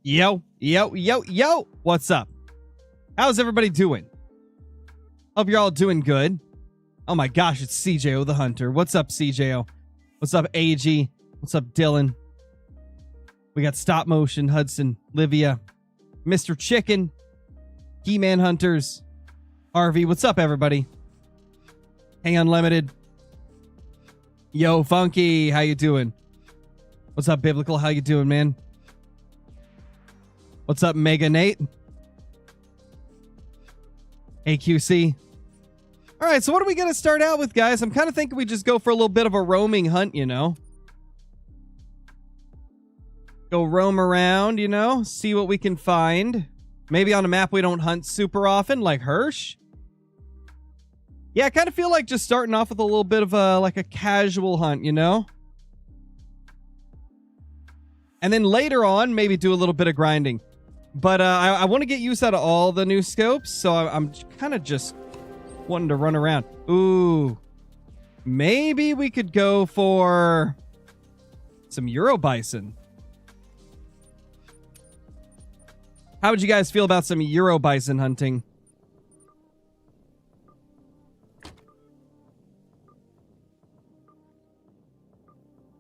Yo, yo, yo, yo. What's up? How's everybody doing? Hope you're all doing good. Oh my gosh, it's CJO the Hunter. What's up, CJO? What's up, AG? What's up, Dylan? We got Stop Motion, Hudson, Livia, Mr. Chicken, He-Man Hunters, Harvey. What's up, everybody? Hey, Unlimited. Yo, Funky. How you doing? What's up, Biblical? How you doing, man? What's up, Mega Nate? AQC. All right, so what are we going to start out with, guys? I'm kind of thinking we just go for a little bit of a roaming hunt, you know? Go roam around, you know? See what we can find. Maybe on a map we don't hunt super often, like Hirsch. Yeah, I kind of feel like just starting off with a little bit of a casual hunt, you know? And then later on, maybe do a little bit of grinding. But I want to get use out of all the new scopes, so I'm kind of just wanting to run around. Ooh. Maybe we could go for some Euro Bison. How would you guys feel about some Euro Bison hunting?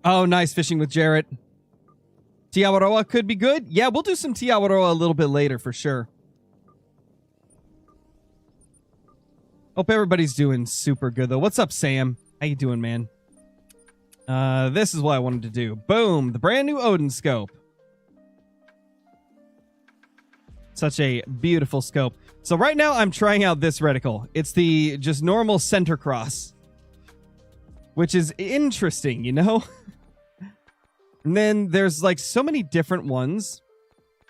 Oh, nice fishing with Jarrett. Tiawaroa could be good. Yeah, we'll do some Tiawaroa a little bit later for sure. Hope everybody's doing super good, though. What's up, Sam? How you doing, man? This is what I wanted to do. Boom! The brand new Odin scope. Such a beautiful scope. So right now, I'm trying out this reticle. It's the just normal center cross. Which is interesting, you know? And then there's like so many different ones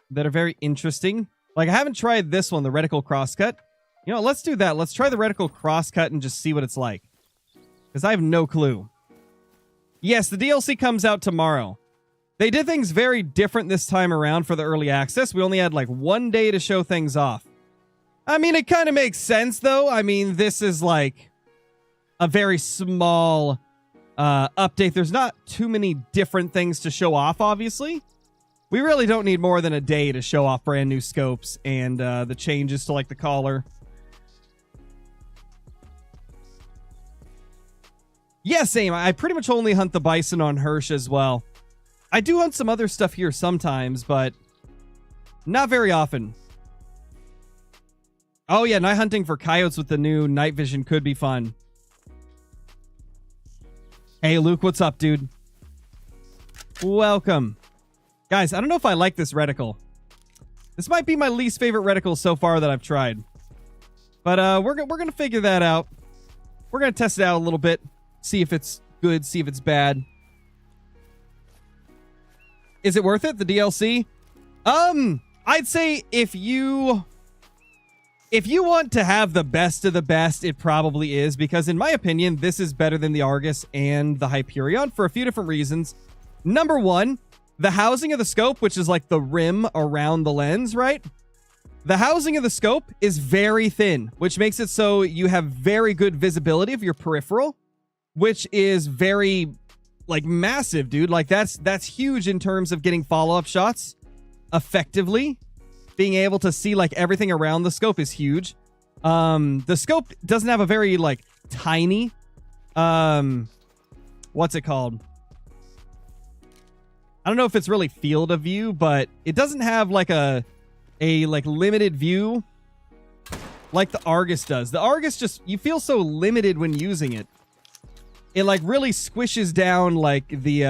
that are very interesting. Like I haven't tried this one, the reticle crosscut. You know, let's do that. Let's try the reticle crosscut and just see what it's like. Because I have no clue. Yes, the DLC comes out tomorrow. They did things very different this time around for the early access. We only had like 1 day to show things off. I mean, it kind of makes sense though. I mean, this is like a very small update. There's not too many different things to show off, obviously. We really don't need more than a day to show off brand new scopes and the changes to like the collar. Yeah, same. I pretty much only hunt the bison on Hirsch as well. I do hunt some other stuff here sometimes, but not very often. Oh yeah, night hunting for coyotes with the new night vision could be fun. Hey, Luke, what's up, dude? Welcome. Guys, I don't know if I like this reticle. This might be my least favorite reticle so far that I've tried. But we're going to figure that out. We're going to test it out a little bit. See if it's good, see if it's bad. Is it worth it, the DLC? I'd say if you want to have the best of the best, it probably is, because in my opinion, this is better than the Argus and the Hyperion for a few different reasons. Number one, the housing of the scope, which is like the rim around the lens, right? The housing of the scope is very thin, which makes it so you have very good visibility of your peripheral, which is very, like, massive, dude. Like, that's huge in terms of getting follow-up shots effectively. Being able to see like everything around the scope is huge. The scope doesn't have a very like tiny, what's it called? I don't know if it's really field of view, but it doesn't have like a like limited view like the Argus does. The Argus just, you feel so limited when using it. It like really squishes down like the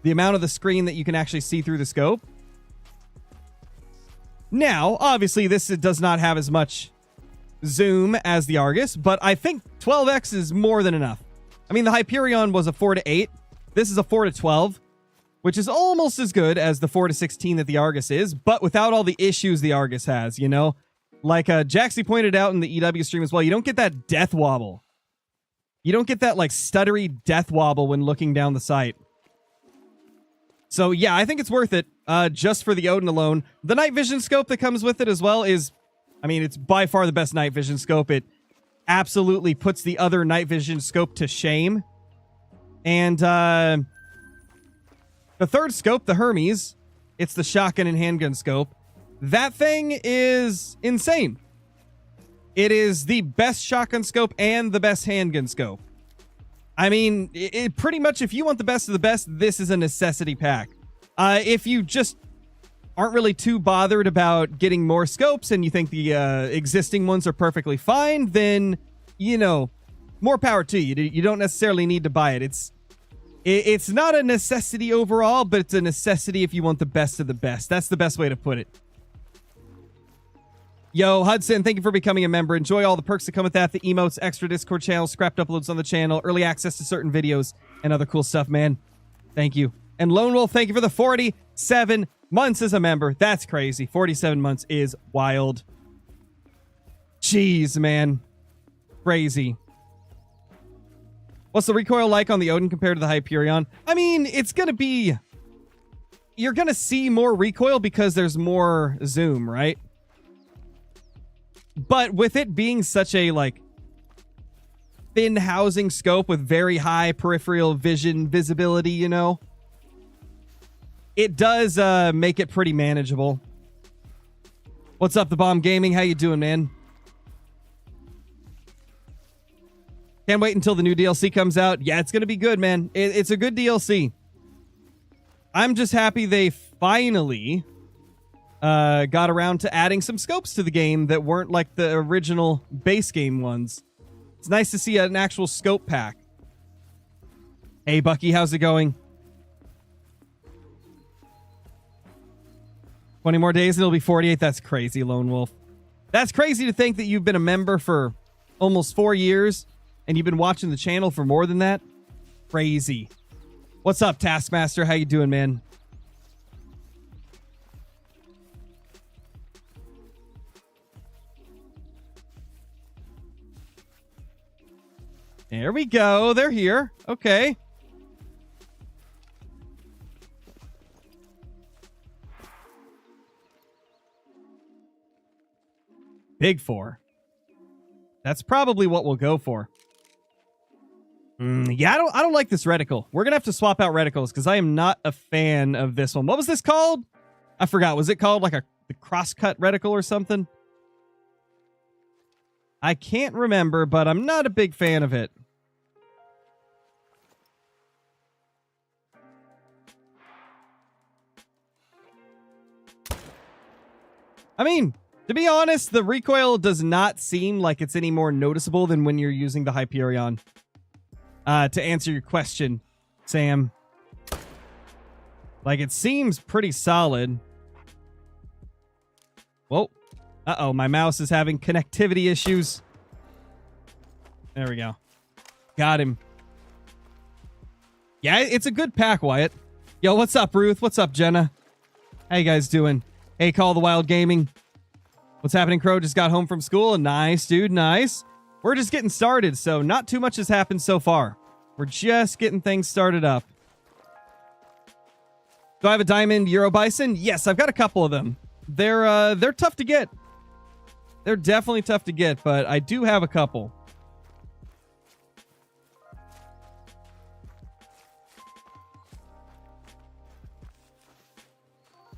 amount of the screen that you can actually see through the scope. Now, obviously, this does not have as much zoom as the Argus, but I think 12x is more than enough. I mean, the Hyperion was a 4:8. This is a 4:12, which is almost as good as the 4:16 that the Argus is, but without all the issues the Argus has, you know? Like Jaxie pointed out in the EW stream as well, you don't get that death wobble. You don't get that, like, stuttery death wobble when looking down the sight. So, yeah, I think it's worth it, just for the Odin alone. The night vision scope that comes with it as well is, I mean, it's by far the best night vision scope. It absolutely puts the other night vision scope to shame. And, the third scope, the Hermes, It's the shotgun and handgun scope. That thing is insane. It is the best shotgun scope and the best handgun scope. I mean, it pretty much, if you want the best of the best, this is a necessity pack. If you just aren't really too bothered about getting more scopes and you think the existing ones are perfectly fine, then, you know, more power to you. You don't necessarily need to buy it. It's not a necessity overall, but it's a necessity if you want the best of the best. That's the best way to put it. Yo, Hudson, thank you for becoming a member. Enjoy all the perks that come with that. The emotes, extra Discord channel, scrapped uploads on the channel, early access to certain videos, and other cool stuff, man. Thank you. And Lone Wolf, thank you for the 47 months as a member. That's crazy. 47 months is wild. Jeez, man. Crazy. What's the recoil like on the Odin compared to the Hyperion? I mean, it's going to be... You're going to see more recoil because there's more zoom, right? But with it being such a, like, thin housing scope with very high peripheral vision visibility, you know, it does make it pretty manageable. What's up, The Bomb Gaming? How you doing, man? Can't wait until the new DLC comes out. Yeah, it's going to be good, man. It's a good DLC. I'm just happy they finally... got around to adding some scopes to the game that weren't like the original base game ones. It's nice to see an actual scope pack. Hey, Bucky, how's it going? 20 more days and it'll be 48. That's crazy, Lone Wolf. That's crazy to think that you've been a member for almost 4 years and you've been watching the channel for more than that. Crazy. What's up, Taskmaster? How you doing, man? There we go. They're here. Okay. Big 4. That's probably what we'll go for. Yeah, I don't like this reticle. We're gonna have to swap out reticles because I am not a fan of this one. What was this called? I forgot. Was it called like the crosscut reticle or something? I can't remember, but I'm not a big fan of it. I mean, to be honest, the recoil does not seem like it's any more noticeable than when you're using the Hyperion. To answer your question, Sam. Like, it seems pretty solid. Whoa. Uh-oh, my mouse is having connectivity issues. There we go. Got him. Yeah, it's a good pack, Wyatt. Yo, what's up, Ruth? What's up, Jenna? How you guys doing? Hey, Call the Wild Gaming. What's happening, Crow? Just got home from school. Nice, dude. Nice. We're just getting started, so not too much has happened so far. We're just getting things started up. Do I have a diamond Euro Bison? Yes, I've got a couple of them. They're tough to get. They're definitely tough to get, but I do have a couple.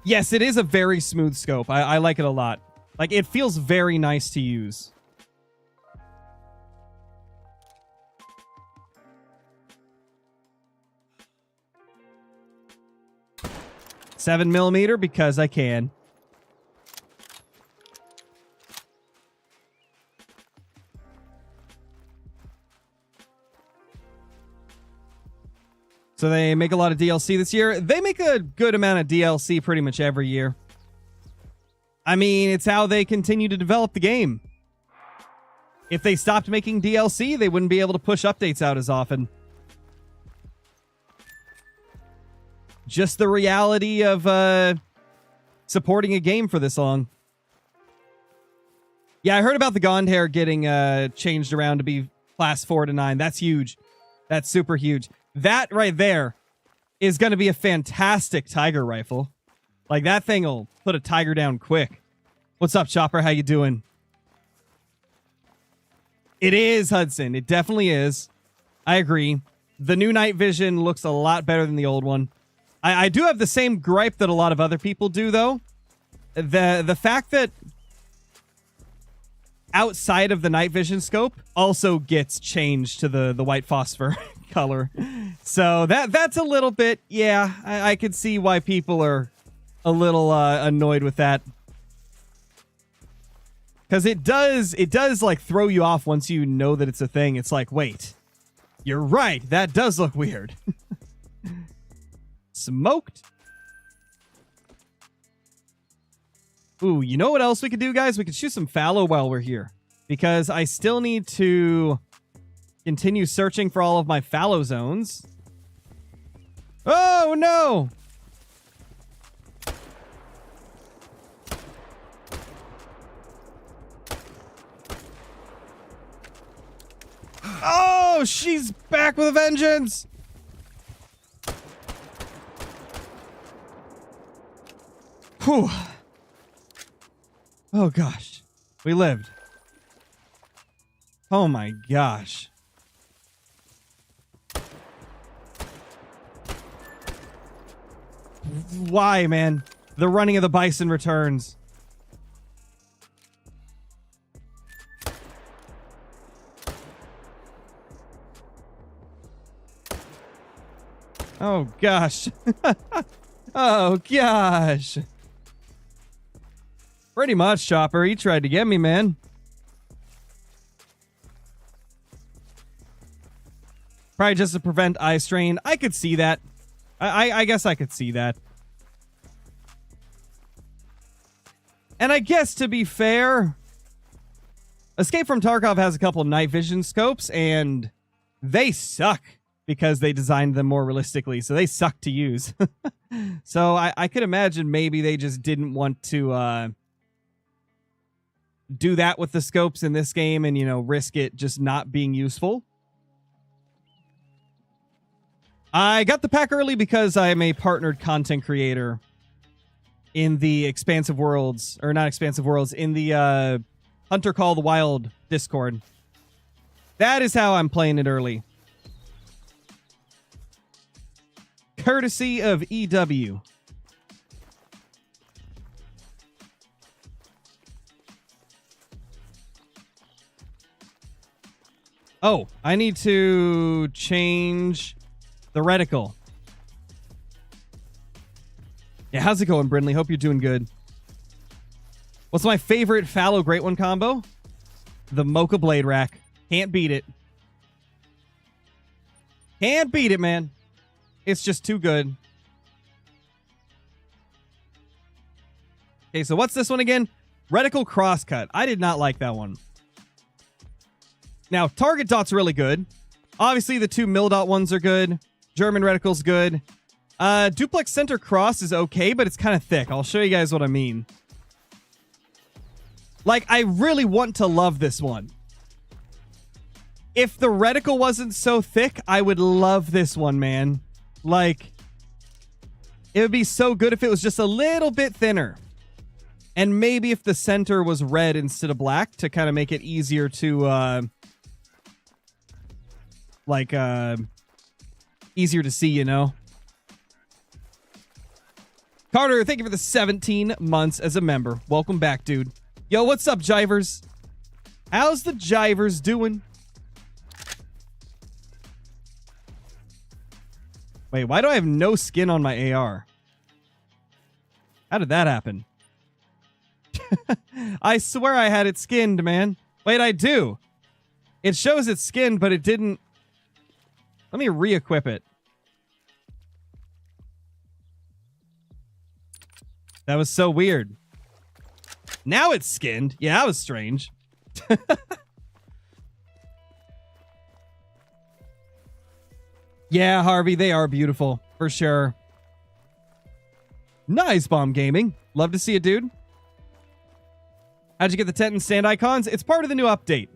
Yes, it is a very smooth scope. I like it a lot. Like, it feels very nice to use. $7mm because I can. So they make a lot of DLC this year. They make a good amount of DLC pretty much every year. I mean, it's how they continue to develop the game. If they stopped making DLC, they wouldn't be able to push updates out as often. Just the reality of supporting a game for this long. Yeah, I heard about the Gondhair getting changed around to be class 4 to 9. That's huge. That's super huge. That right there is going to be a fantastic tiger rifle. Like, that thing will put a tiger down quick. What's up, Chopper? How you doing? It is, Hudson. It definitely is. I agree. The new night vision looks a lot better than the old one. I do have the same gripe that a lot of other people do, though. The fact that outside of the night vision scope also gets changed to the white phosphor color. So that's a little bit, yeah, I could see why people are a little annoyed with that. Because it does like throw you off once you know that it's a thing. It's like, wait, you're right, that does look weird. Smoked. Ooh, you know what else we could do, guys? We could shoot some fallow while we're here. Because I still need to continue searching for all of my fallow zones. Oh, no! Oh, she's back with a vengeance! Whew. Oh, gosh. We lived. Oh, my gosh. Why, man? The running of the bison returns. Oh, gosh. Oh, gosh. Pretty much, Chopper. He tried to get me, man. Probably just to prevent eye strain. I could see that. I guess I could see that. And I guess, to be fair, Escape from Tarkov has a couple night vision scopes, and they suck because they designed them more realistically, so they suck to use. So I could imagine maybe they just didn't want to do that with the scopes in this game and, you know, risk it just not being useful. I got the pack early because I am a partnered content creator in the Expansive Worlds, or not Expansive Worlds, in the Hunter Call the Wild Discord. That is how I'm playing it early. Courtesy of EW. Oh, I need to change the reticle. Yeah, how's it going, Brindley? Hope you're doing good. What's my favorite fallow great one combo? The Mocha Blade Rack. Can't beat it. Can't beat it, man. It's just too good. Okay, so what's this one again? Reticle Crosscut. I did not like that one. Now, Target Dot's really good. Obviously, the two Mill Dot ones are good. German Reticle's good. Duplex Center Cross is okay, but it's kind of thick. I'll show you guys what I mean. Like, I really want to love this one. If the reticle wasn't so thick, I would love this one, man. Like, it would be so good if it was just a little bit thinner. And maybe if the center was red instead of black to kind of make it easier to, easier to see, you know? Carter, thank you for the 17 months as a member. Welcome back, dude. Yo, what's up, Jivers? How's the Jivers doing? Wait, why do I have no skin on my AR? How did that happen? I swear I had it skinned, man. Wait, I do. It shows it's skinned, but it didn't. Let me re-equip it. That was so weird. Now it's skinned. Yeah, that was strange. Yeah, Harvey, they are beautiful. For sure. Nice, Bomb Gaming. Love to see it, dude. How'd you get the tent and stand icons? It's part of the new update.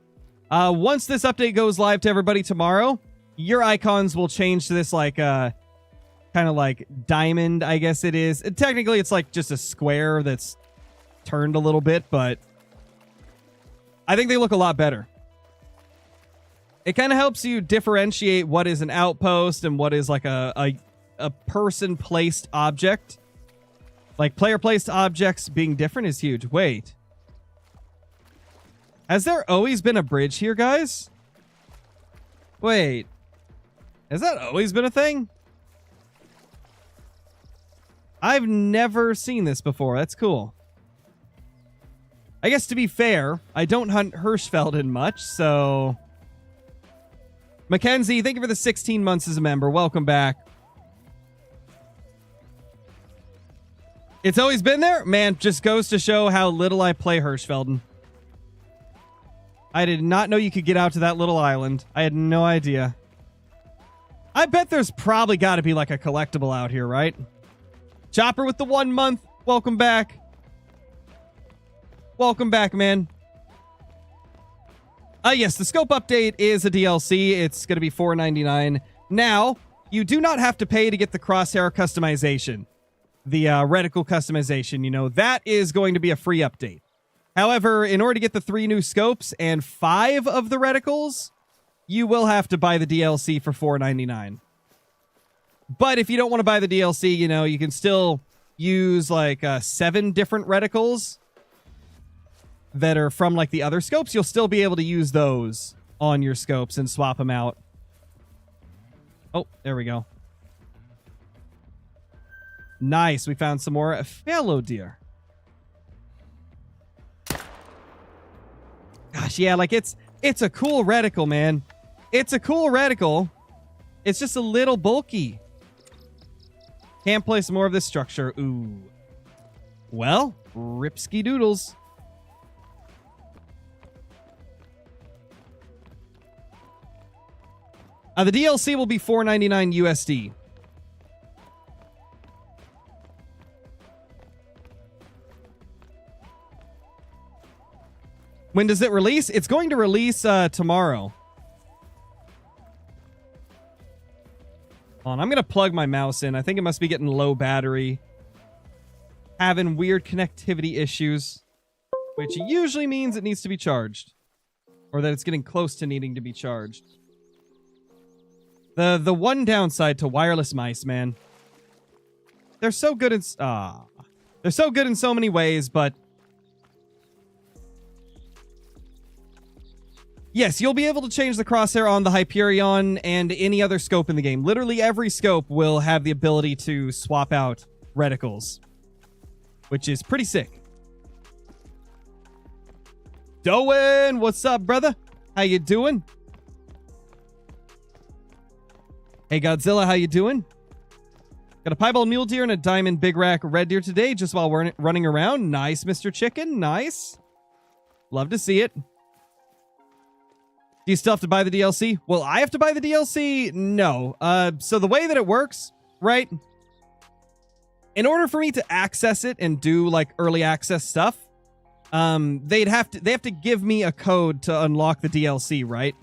Once this update goes live to everybody tomorrow, your icons will change to this, like, kind of like diamond, I guess it is. Technically, it's like just a square that's turned a little bit, but I think they look a lot better. It kind of helps you differentiate what is an outpost and what is like a a person-placed object. Like, player-placed objects being different is huge. Wait. Has there always been a bridge here, guys? Wait. Has that always been a thing? I've never seen this before. That's cool. I guess to be fair, I don't hunt Hirschfelden much, so... Mackenzie, thank you for the 16 months as a member. Welcome back. It's always been there? Man, just goes to show how little I play Hirschfelden. I did not know you could get out to that little island. I had no idea. I bet there's probably got to be like a collectible out here, right? Chopper with the 1 month. Welcome back. Welcome back, man. Yes, the scope update is a DLC. It's going to be $4.99. Now, you do not have to pay to get the crosshair customization. The reticle customization, you know, that is going to be a free update. However, in order to get the 3 new scopes and 5 of the reticles, you will have to buy the DLC for $4.99. But if you don't want to buy the DLC, you know, you can still use like 7 different reticles that are from like the other scopes. You'll still be able to use those on your scopes and swap them out. Oh, there we go. Nice. We found some more fallow deer. Gosh, yeah, like it's a cool reticle, man. It's a cool reticle. It's just a little bulky. Can't place more of this structure. Ooh. Well, ripsky doodles. The DLC will be $4.99 USD. When does it release? It's going to release tomorrow. Hold on, I'm going to plug my mouse in. I think it must be getting low battery. Having weird connectivity issues, which usually means it needs to be charged. Or that it's getting close to needing to be charged. The one downside to wireless mice, man. They're so good in... they're so good in so many ways, but... Yes, you'll be able to change the crosshair on the Hyperion and any other scope in the game. Literally every scope will have the ability to swap out reticles, which is pretty sick. Doan, what's up, brother? How you doing? Hey, Godzilla, how you doing? Got a piebald mule deer and a diamond big rack red deer today just while we're running around. Nice, Mr. Chicken. Nice. Love to see it. Do you still have to buy the DLC? Well, I have to buy the DLC? No. So the way that it works, right? In order for me to access it and do like early access stuff, they have to give me a code to unlock the DLC, right?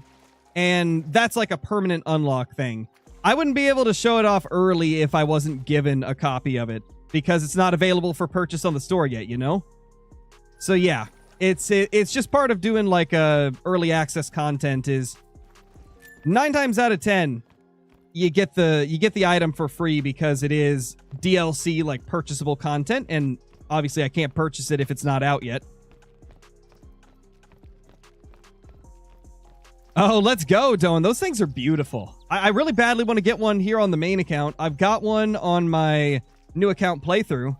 And that's like a permanent unlock thing. I wouldn't be able to show it off early if I wasn't given a copy of it because it's not available for purchase on the store yet, you know? So yeah, it's just part of doing like early access content is 9 times out of 10 you get the item for free because it is DLC, like purchasable content, and obviously I can't purchase it if it's not out yet. Oh, let's go, Doan. Those things are beautiful. I really badly want to get one here on the main account. I've got one on my new account playthrough,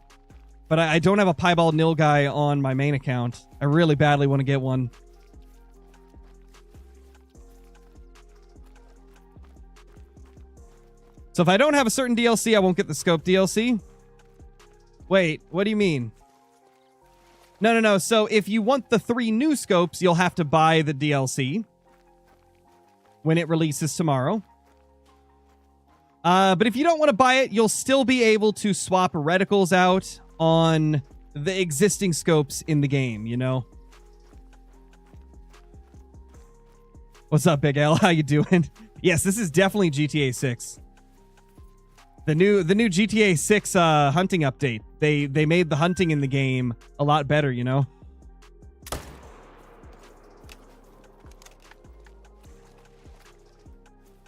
but I don't have a piebald nil guy on my main account. I really badly want to get one. So if I don't have a certain DLC, I won't get the scope DLC? Wait, what do you mean? No. So if you want the 3 new scopes, you'll have to buy the DLC when it releases tomorrow. But if you don't want to buy it, you'll still be able to swap reticles out on the existing scopes in the game, you know? What's up, Big L? How you doing? Yes, this is definitely GTA 6. The new GTA 6 hunting update. They made the hunting in the game a lot better, you know?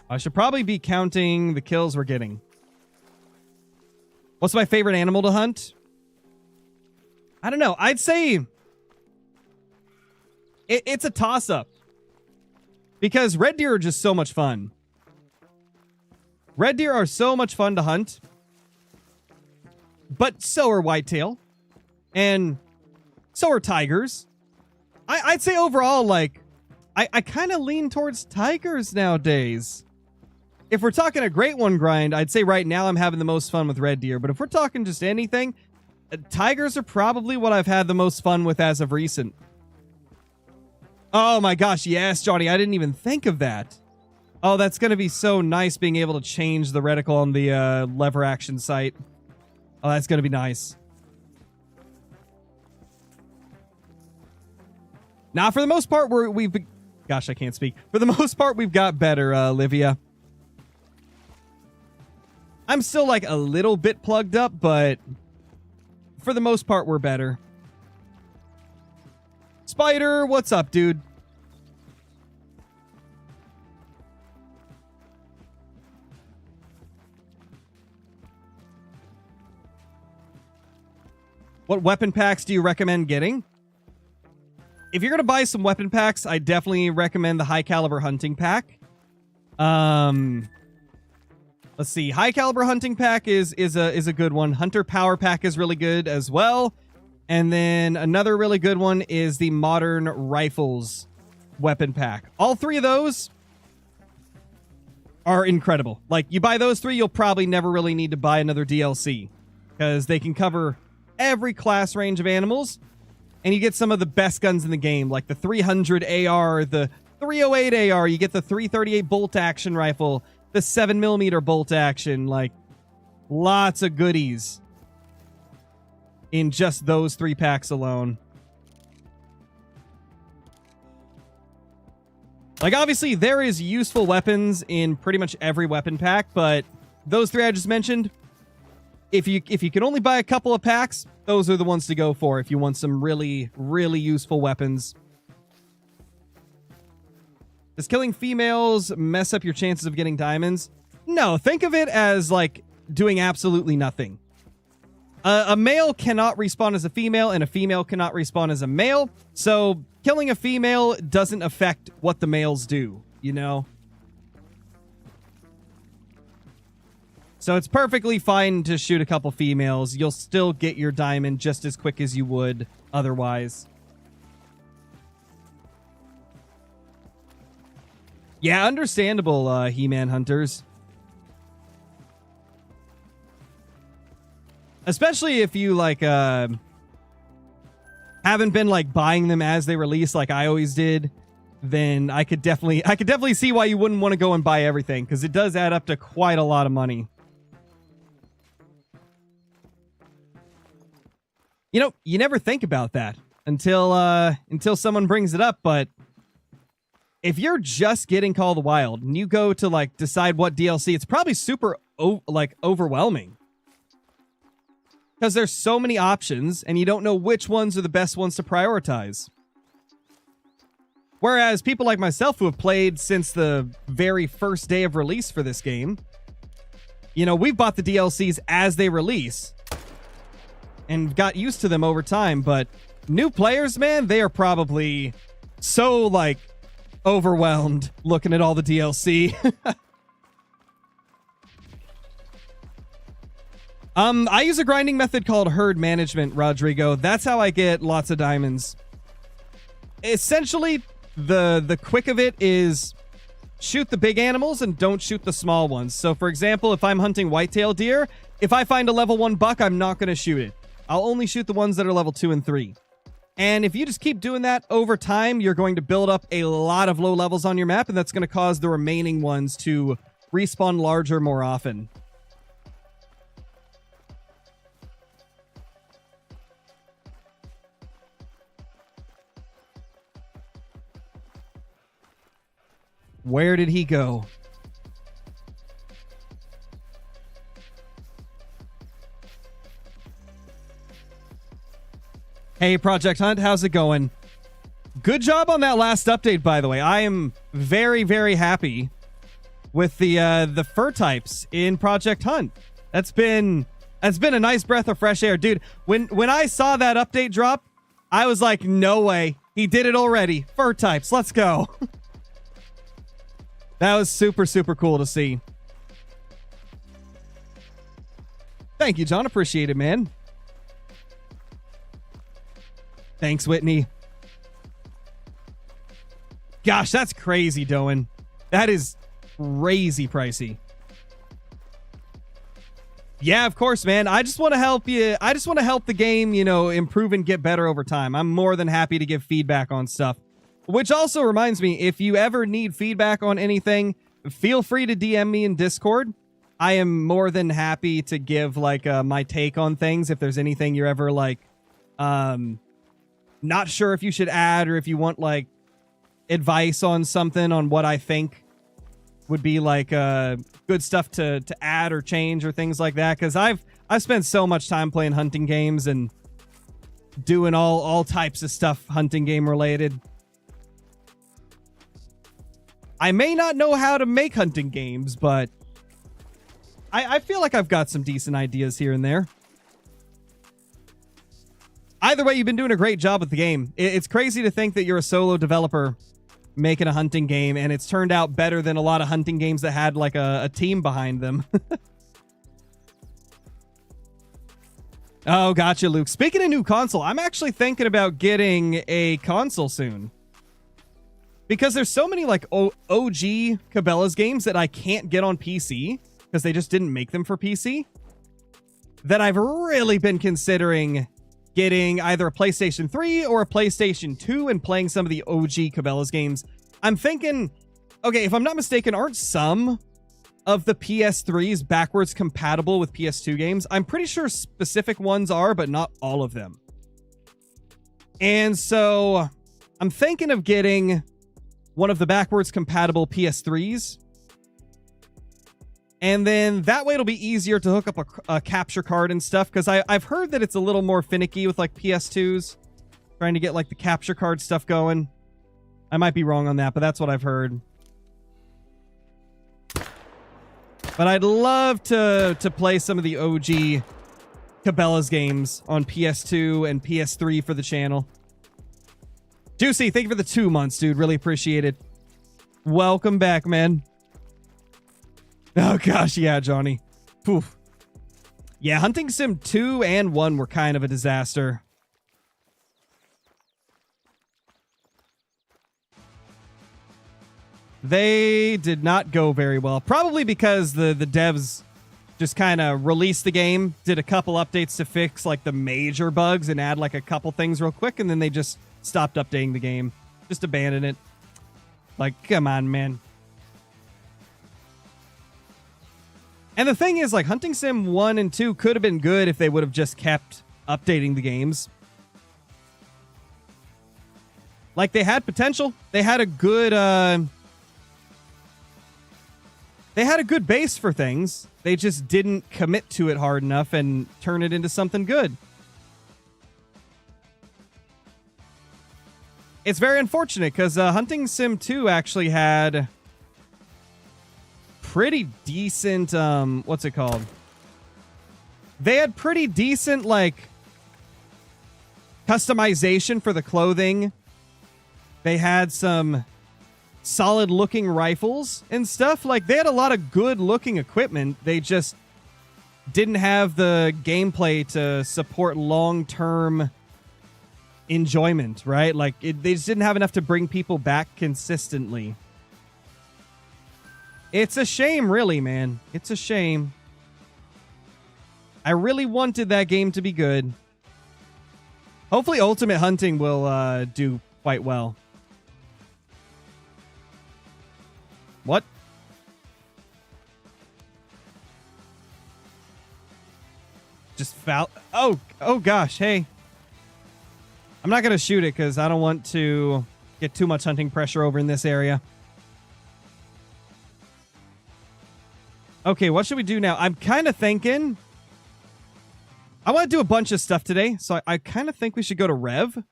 I should probably be counting the kills we're getting. What's my favorite animal to hunt? I don't know. I'd say it's a toss-up. Because red deer are just so much fun. Red deer are so much fun to hunt. But so are whitetail. And so are tigers. I'd say overall, like, I kind of lean towards tigers nowadays. If we're talking a great one grind, I'd say right now I'm having the most fun with red deer. But if we're talking just anything, tigers are probably what I've had the most fun with as of recent. Oh my gosh, yes, Johnny, I didn't even think of that. Oh, that's going to be so nice being able to change the reticle on the lever action sight. Oh, that's going to be nice. Now, for the most part, we've... Gosh, I can't speak. For the most part, we've got better, Olivia. I'm still, like, a little bit plugged up, but for the most part, we're better. Spider, what's up, dude? What weapon packs do you recommend getting? If you're going to buy some weapon packs, I definitely recommend the high caliber hunting pack. Let's see. High caliber hunting pack is a good one. Hunter power pack is really good as well. And then another really good one is the modern rifles weapon pack. All three of those are incredible. Like, you buy those three, you'll probably never really need to buy another DLC because they can cover every class range of animals, and you get some of the best guns in the game, like the 300 AR, the 308 AR, you get the 338 bolt action rifle, the 7mm bolt action, like lots of goodies in just those three packs alone. Like, obviously, there is useful weapons in pretty much every weapon pack, but those three I just mentioned, if you can only buy a couple of packs, those are the ones to go for if you want some really, really useful weapons. Does killing females mess up your chances of getting diamonds? No, think of it as, like, doing absolutely nothing. A male cannot respawn as a female, and a female cannot respawn as a male, so killing a female doesn't affect what the males do, you know? So it's perfectly fine to shoot a couple females. You'll still get your diamond just as quick as you would otherwise. Yeah, understandable, He-Man hunters. Especially if you, like, haven't been, like, buying them as they release like I always did, then I could definitely see why you wouldn't want to go and buy everything, because it does add up to quite a lot of money. You know, you never think about that until someone brings it up, but if you're just getting Call of the Wild and you go to, like, decide what DLC, it's probably super, overwhelming. Because there's so many options, and you don't know which ones are the best ones to prioritize. Whereas people like myself who have played since the very first day of release for this game, you know, we've bought the DLCs as they release and got used to them over time, but new players, man, they are probably so, like, overwhelmed looking at all the DLC. I use a grinding method called herd management, Rodrigo. That's how I get lots of diamonds. Essentially, the quick of it is shoot the big animals and don't shoot the small ones. So, for example, if I'm hunting whitetail deer, if I find a level 1 buck, I'm not going to shoot it. I'll only shoot the ones that are level 2 and 3. And if you just keep doing that over time, you're going to build up a lot of low levels on your map, and that's going to cause the remaining ones to respawn larger more often. Where did he go? Hey, Project Hunt, how's it going? Good job on that last update, by the way. I am very, very happy with the fur types in Project Hunt. That's been It's been a nice breath of fresh air. Dude, when I saw that update drop, I was like, no way. He did it already. Fur types, let's go. That was super, super cool to see. Thank you, John. Appreciate it, man. Thanks, Whitney. Gosh, that's crazy, Doan. That is crazy pricey. Yeah, of course, man. I just want to help you. I just want to help the game, you know, improve and get better over time. I'm more than happy to give feedback on stuff. Which also reminds me, if you ever need feedback on anything, feel free to DM me in Discord. I am more than happy to give, like, my take on things. If there's anything you're ever, like, not sure if you should add, or if you want, like, advice on something on what I think would be, like, good stuff to add or change or things like that. Because I've spent so much time playing hunting games and doing all types of stuff hunting game related. I may not know how to make hunting games, but I feel like I've got some decent ideas here and there. Either way, you've been doing a great job with the game. It's crazy to think that you're a solo developer making a hunting game, and it's turned out better than a lot of hunting games that had, like, a team behind them. Oh, gotcha, Luke. Speaking of new console, I'm actually thinking about getting a console soon. Because there's so many, like, OG Cabela's games that I can't get on PC, because they just didn't make them for PC, that I've really been considering getting either a PlayStation 3 or a PlayStation 2 and playing some of the OG Cabela's games. I'm thinking, okay, if I'm not mistaken, aren't some of the PS3s backwards compatible with PS2 games? I'm pretty sure specific ones are, but not all of them. And so I'm thinking of getting one of the backwards compatible PS3s. And then that way it'll be easier to hook up a capture card and stuff, because I've heard that it's a little more finicky with, like, PS2s, trying to get, like, the capture card stuff going. I might be wrong on that, but that's what I've heard. But I'd love to play some of the OG Cabela's games on PS2 and PS3 for the channel. Juicy, thank you for the 2 months, dude. Really appreciate it. Welcome back, man. Oh, gosh, yeah, Johnny. Poof. Yeah, Hunting Sim 2 and 1 were kind of a disaster. They did not go very well. Probably because the devs just kind of released the game, did a couple updates to fix, like, the major bugs and add, like, a couple things real quick, and then they just stopped updating the game. Just abandoned it. Like, come on, man. And the thing is, like, Hunting Sim 1 and 2 could have been good if they would have just kept updating the games. Like, they had potential. They had a good, they had a good base for things. They just didn't commit to it hard enough and turn it into something good. It's very unfortunate, because Hunting Sim 2 actually had pretty decent, what's it called? They had pretty decent, like, customization for the clothing. They had some solid looking rifles and stuff. Like, they had a lot of good looking equipment. They just didn't have the gameplay to support long-term enjoyment, right? Like, they just didn't have enough to bring people back consistently. It's a shame, really, man. It's a shame. I really wanted that game to be good. Hopefully Ultimate Hunting will do quite well. What? Just foul. Oh gosh, hey. I'm not going to shoot it because I don't want to get too much hunting pressure over in this area. Okay, what should we do now? I'm kind of thinking I want to do a bunch of stuff today, so I kind of think we should go to Rev.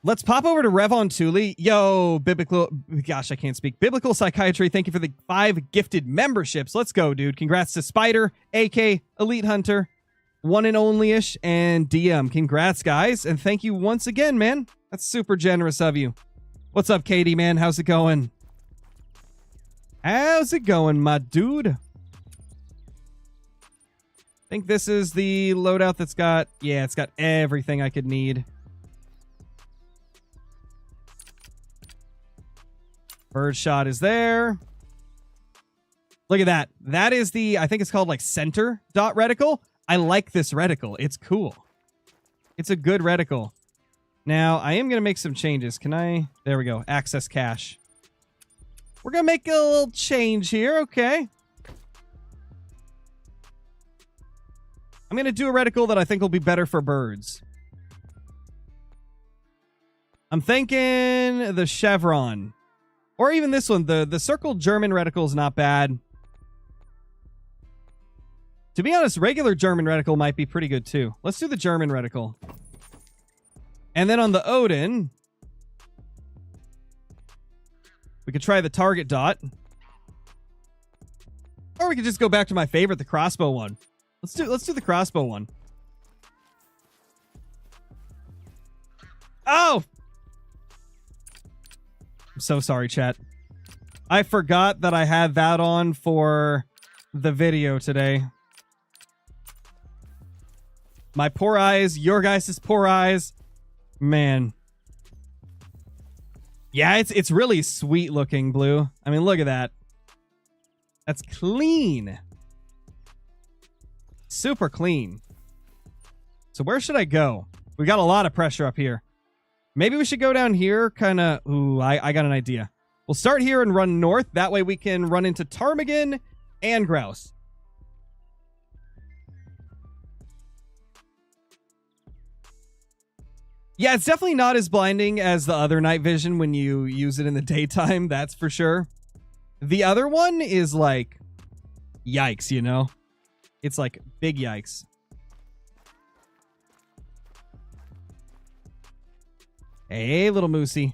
Let's pop over to Revon Thule. Yo, biblical. Gosh, I can't speak. Biblical Psychiatry. Thank you for the 5 gifted memberships. Let's go, dude. Congrats to Spider, AK, Elite Hunter, One and Only-ish, and DM. Congrats, guys. And thank you once again, man. That's super generous of you. What's up, Katie, man? How's it going? How's it going, my dude? I think this is the loadout that's got... Yeah, it's got everything I could need. Birdshot is there. Look at that. That is the, I think it's called like center dot reticle. I like this reticle. It's cool. It's a good reticle. Now, I am going to make some changes. Can I? There we go. Access cache. We're going to make a little change here. Okay. I'm going to do a reticle that I think will be better for birds. I'm thinking the chevron. Or even this one, the circle German reticle is not bad. To be honest, regular German reticle might be pretty good too. Let's do the German reticle. And then on the Odin, we could try the target dot. Or we could just go back to my favorite, the crossbow one. Let's do the crossbow one. Oh! I'm so sorry, chat. I forgot that I had that on for the video today. My poor eyes, your guys' poor eyes. Man. Yeah, it's really sweet looking, Blue. I mean, look at that. That's clean. Super clean. So where should I go? We got a lot of pressure up here. Maybe we should go down here, kind of... Ooh, I got an idea. We'll start here and run north. That way we can run into ptarmigan and grouse. Yeah, it's definitely not as blinding as the other night vision when you use it in the daytime, that's for sure. The other one is like... Yikes, you know? It's like big yikes. Hey, little moosey.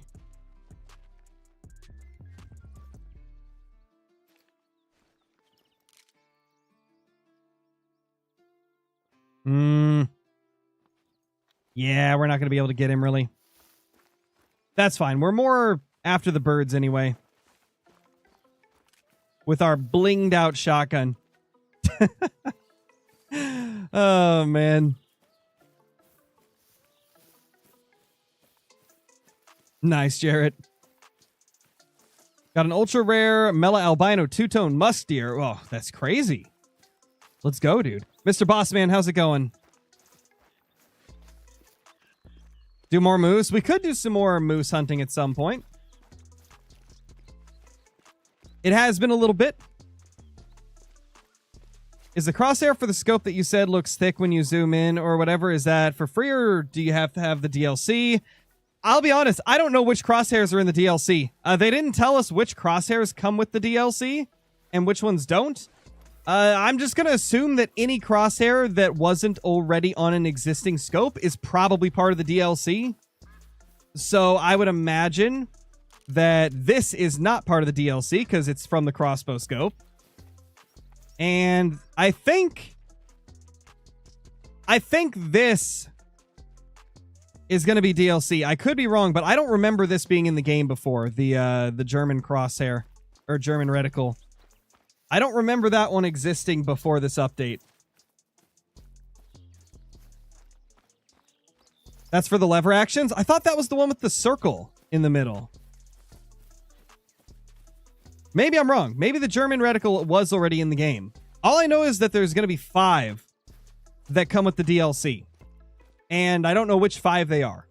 Yeah, we're not going to be able to get him, really. That's fine. We're more after the birds anyway. With our blinged out shotgun. Oh, man. Nice, Jarrett. Got an ultra rare Mela albino two-tone musk deer. Oh, that's crazy. Let's go, dude. Mr. Bossman, how's it going? Do more moose? We could do some more moose hunting at some point. It has been a little bit. Is the crosshair for the scope that you said looks thick when you zoom in or whatever, is that for free or do you have to have the DLC? I'll be honest, I don't know which crosshairs are in the DLC. They didn't tell us which crosshairs come with the DLC and which ones don't. I'm just going to assume that any crosshair that wasn't already on an existing scope is probably part of the DLC. So I would imagine that this is not part of the DLC because it's from the crossbow scope. And I think this is going to be DLC. I could be wrong, but I don't remember this being in the game before, the German crosshair or German reticle. I don't remember that one existing before this update. That's for the lever actions? I thought that was the one with the circle in the middle. Maybe I'm wrong. Maybe the German reticle was already in the game. All I know is that there's going to be 5 that come with the DLC. And I don't know which 5 they are.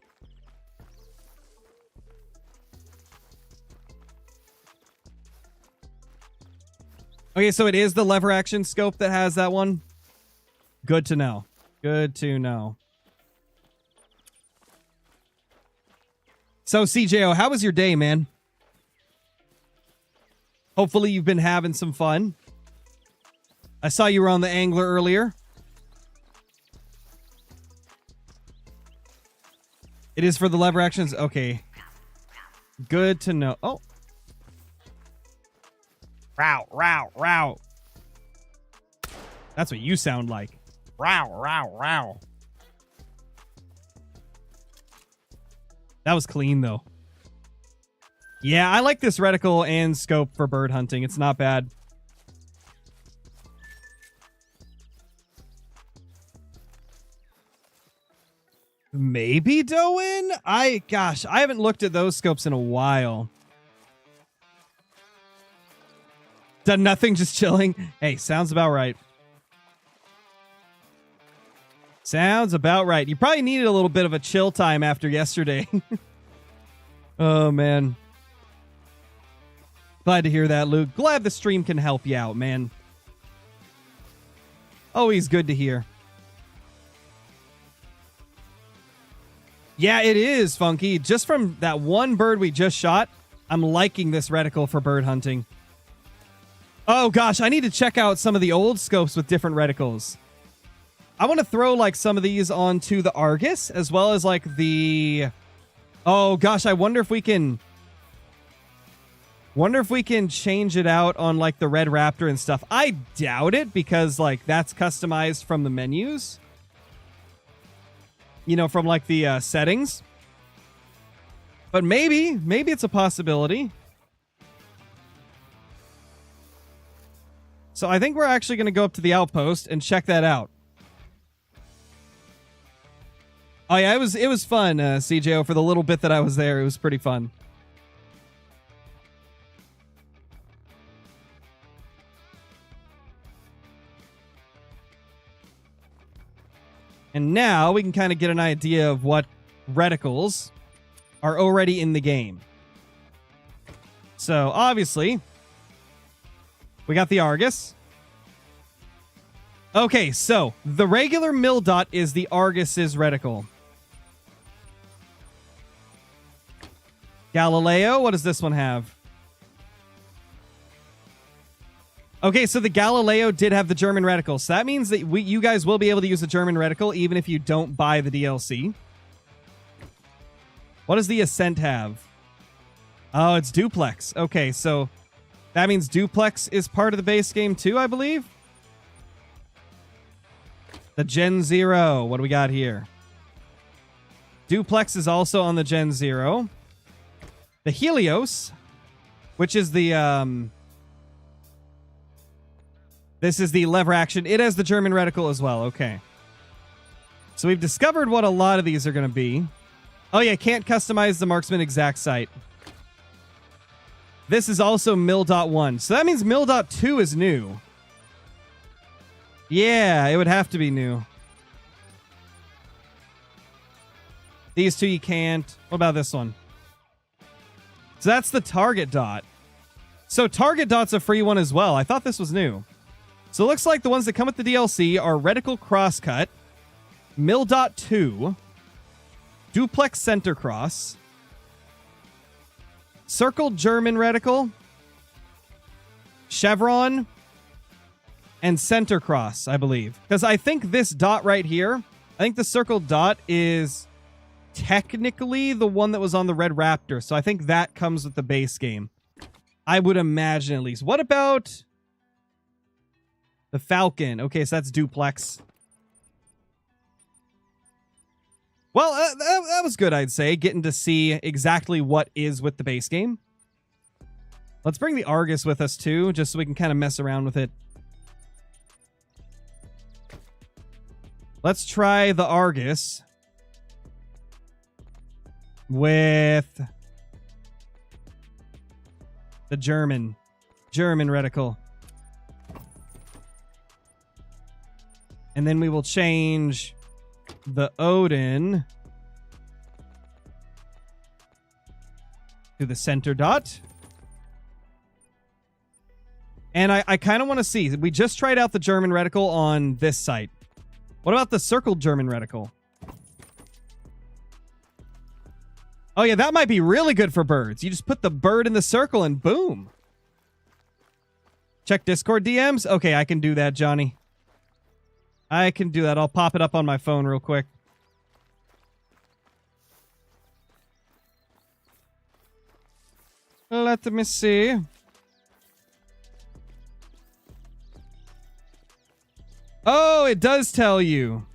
Okay, so it is the lever action scope that has that one. Good to know. Good to know. So, CJO, how was your day, man? Hopefully you've been having some fun. I saw you were on the angler earlier. It is for the lever actions? Okay. Good to know. Oh. Row, row, row. That's what you sound like. Row, row, row. That was clean, though. Yeah, I like this reticle and scope for bird hunting. It's not bad. Maybe Doan? Gosh, I haven't looked at those scopes in a while. Done nothing, just chilling. Hey, sounds about right. Sounds about right. You probably needed a little bit of a chill time after yesterday. Oh, man. Glad to hear that, Luke. Glad the stream can help you out, man. Always good to hear. Yeah, it is, Funky. Just from that one bird we just shot, I'm liking this reticle for bird hunting. Oh, gosh, I need to check out some of the old scopes with different reticles. I want to throw, like, some of these onto the Argus, as well as, like, the... Oh, gosh, I wonder if we can... change it out on, like, the Red Raptor and stuff. I doubt it, because, like, that's customized from the menus. You know, from, like, the settings. But maybe it's a possibility. So I think we're actually going to go up to the outpost and check that out. Oh, yeah, it was fun, CJO, for the little bit that I was there. It was pretty fun. And now we can kind of get an idea of what reticles are already in the game. So, obviously, we got the Argus. Okay, so the regular Mildot is the Argus's reticle. Galileo, what does this one have? Okay, so the Galileo did have the German reticle. So that means that you guys will be able to use the German reticle even if you don't buy the DLC. What does the Ascent have? Oh, it's Duplex. Okay, so that means Duplex is part of the base game too, I believe. The Gen 0. What do we got here? Duplex is also on the Gen 0. The Helios, which is the... This is the lever action. It has the German reticle as well. Okay. So we've discovered what a lot of these are going to be. Oh, yeah. Can't customize the Marksman exact sight. This is also Mil.1. So that means Mil.2 is new. Yeah, it would have to be new. These two you can't. What about this one? So that's the Target Dot. So Target Dot's a free one as well. I thought this was new. So it looks like the ones that come with the DLC are Reticle Crosscut, Mil.2, Duplex Center Cross, Circle German Reticle, Chevron, and Center Cross, I believe. Because I think this dot right here, I think the Circle Dot is technically the one that was on the Red Raptor. So I think that comes with the base game. I would imagine at least. What about... the Falcon? Okay, so that's Duplex. Well, that was good, I'd say, getting to see exactly what is with the base game. Let's bring the Argus with us, too, just so we can kind of mess around with it. Let's try the Argus with the German reticle. And then we will change the Odin to the Center Dot. And I kind of want to see. We just tried out the German reticle on this site. What about the circled German reticle? Oh, yeah, that might be really good for birds. You just put the bird in the circle and boom. Check Discord DMs? Okay, I can do that, Johnny. I can do that. I'll pop it up on my phone real quick. Let me see. Oh, it does tell you.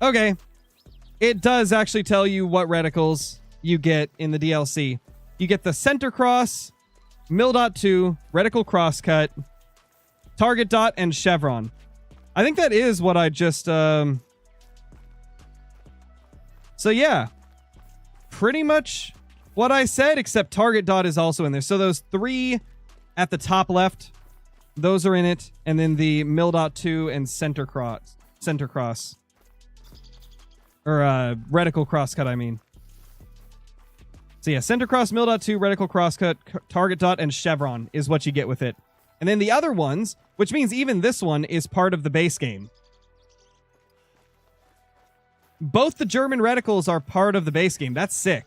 Okay. It does actually tell you what reticles you get in the DLC. You get the Center Cross, Mil.2, Reticle Crosscut, Target Dot, and Chevron. I think that is what I just... So yeah. Pretty much what I said, except Target Dot is also in there. So those 3 at the top left, those are in it. And then the Mil.2 and Center Cross. Or Reticle Crosscut, I mean. So yeah, Center Cross, Mil.2, Reticle Crosscut, Target Dot, and Chevron is what you get with it. And then the other ones, which means even this one is part of the base game. Both the German reticles are part of the base game. That's sick.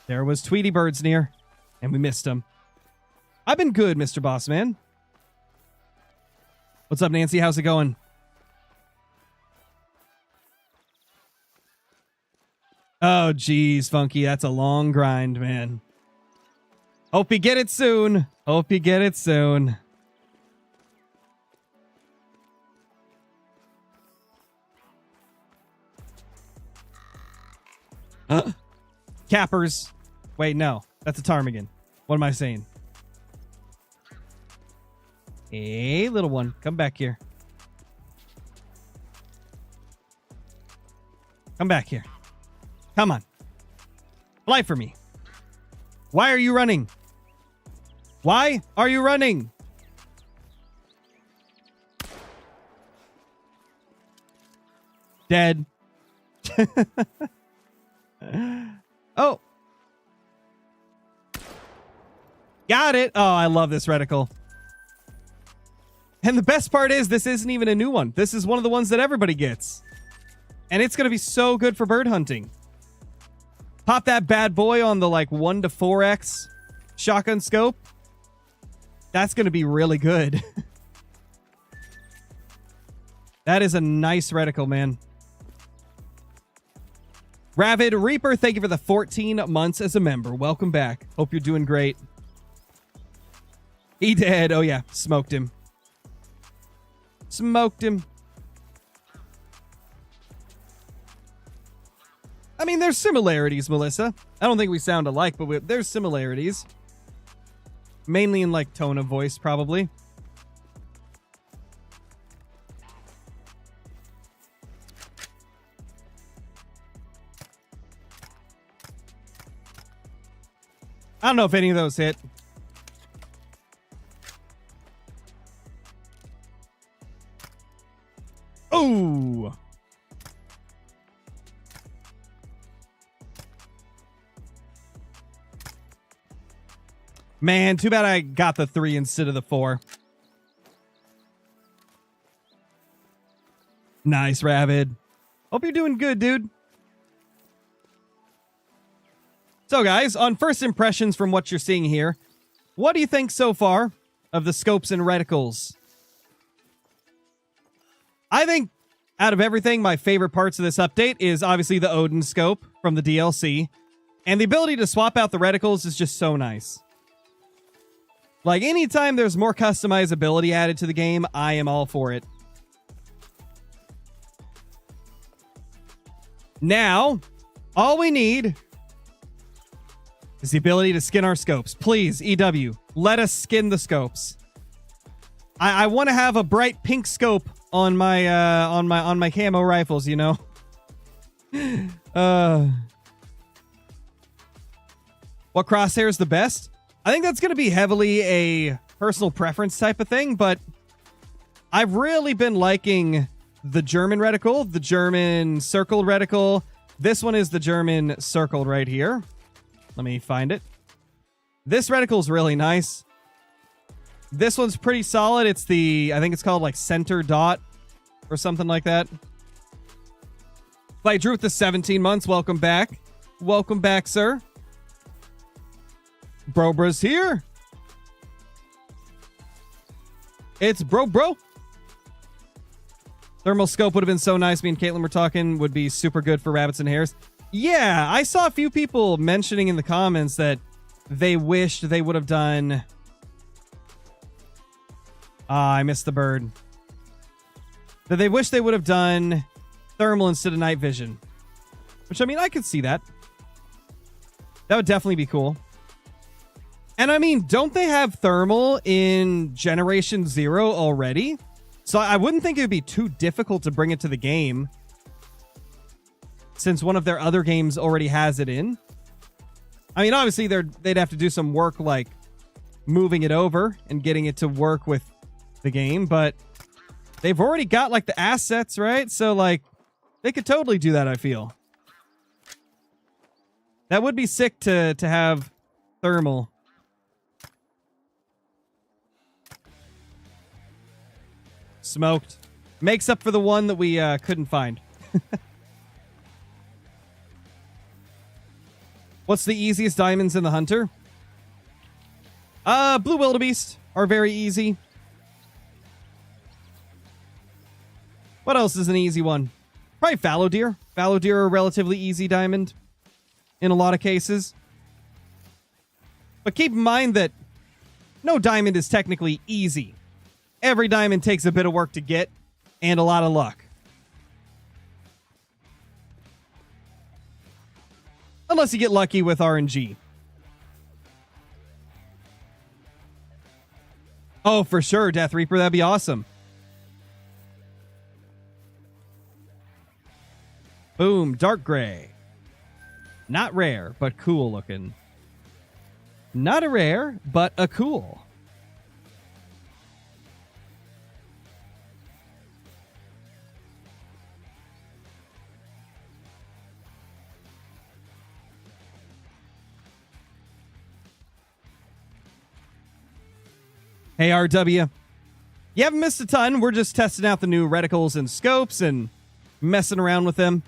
There was Tweety Birds near, and we missed him. I've been good, Mr. Bossman. What's up, Nancy? How's it going? Oh, geez, Funky. That's a long grind, man. Hope you get it soon. Hope you get it soon. Cappers. Wait, no. That's a ptarmigan. What am I saying? Hey, little one. Come back here. Come back here. Come on. Fly for me. Why are you running? Why are you running? Dead. Oh. Got it. Oh, I love this reticle. And the best part is this isn't even a new one. This is one of the ones that everybody gets. And it's going to be so good for bird hunting. Pop that bad boy on the like 1 to 4x shotgun scope. That's going to be really good. That is a nice reticle, man. Ravid Reaper, thank you for the 14 months as a member. Welcome back. Hope you're doing great. He did. Oh, yeah. Smoked him. Smoked him. I mean, there's similarities, Melissa. I don't think we sound alike, but there's similarities. Mainly in, like, tone of voice, probably. I don't know if any of those hit. Oh! Man, too bad I got the 3 instead of the 4. Nice, Ravid. Hope you're doing good, dude. So, guys, on first impressions from what you're seeing here, what do you think so far of the scopes and reticles? I think, out of everything, my favorite parts of this update is obviously the Odin scope from the DLC. And the ability to swap out the reticles is just so nice. Like, anytime there's more customizability added to the game, I am all for it. Now, all we need is the ability to skin our scopes. Please, EW, let us skin the scopes. I want to have a bright pink scope on my on my camo rifles, you know. What crosshair is the best? I think that's going to be heavily a personal preference type of thing, but I've really been liking the German reticle, the German circled reticle. This one is the German circled right here. Let me find it. This reticle is really nice. This one's pretty solid. It's the, I think it's called like center dot or something like that. Play Drew with the 17 months. Welcome back. Welcome back, sir. Brobra's here. It's bro. Thermal scope would have been so nice. Me and Caitlin were talking, would be super good for rabbits and hares. Yeah, I saw a few people mentioning in the comments that they wished they would have done... I missed the bird. That they wish they would have done thermal instead of night vision. Which, I mean, I could see that. That would definitely be cool. And I mean, don't they have thermal in Generation 0 already? So I wouldn't think it would be too difficult to bring it to the game, since one of their other games already has it in. I mean, obviously, they'd have to do some work like moving it over and getting it to work with the game, but they've already got like the assets, right? So like, they could totally do that, I feel. That would be sick to have thermal. Smoked. Makes up for the one that we couldn't find. What's the easiest diamonds in the hunter? Blue wildebeest are very easy. What else is an easy one? Probably fallow deer. Fallow deer are a relatively easy diamond in a lot of cases. But keep in mind that no diamond is technically easy. Every diamond takes a bit of work to get and a lot of luck. Unless you get lucky with RNG. Oh, for sure, Death Reaper. That'd be awesome. Boom, dark gray. Not rare, but cool looking. Not a rare, but a cool. Hey, RW. You haven't missed a ton. We're just testing out the new reticles and scopes and messing around with them.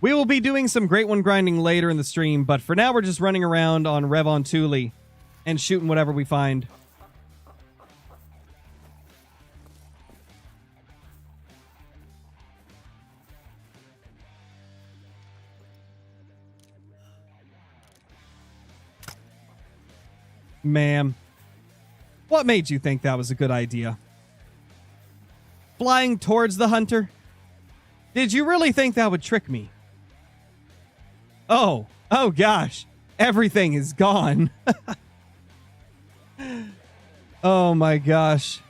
We will be doing some Great One grinding later in the stream, but for now we're just running around on Revon Thule and shooting whatever we find. Ma'am. What made you think that was a good idea? Flying towards the hunter? Did you really think that would trick me? Oh gosh. Everything is gone. Oh my gosh.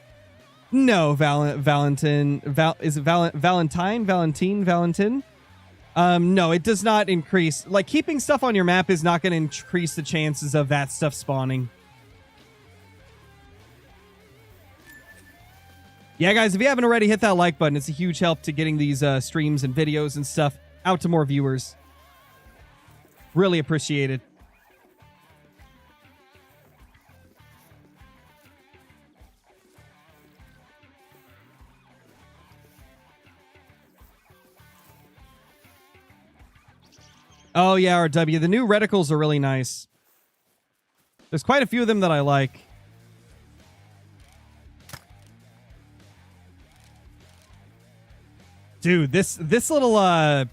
No, Valentine. Is it Valentine? No, it does not increase. Like, keeping stuff on your map is not going to increase the chances of that stuff spawning. Yeah, guys, if you haven't already, hit that like button. It's a huge help to getting these streams and videos and stuff out to more viewers. Really appreciate it. Oh, yeah, RW. The new reticles are really nice. There's quite a few of them that I like. Dude, this little, I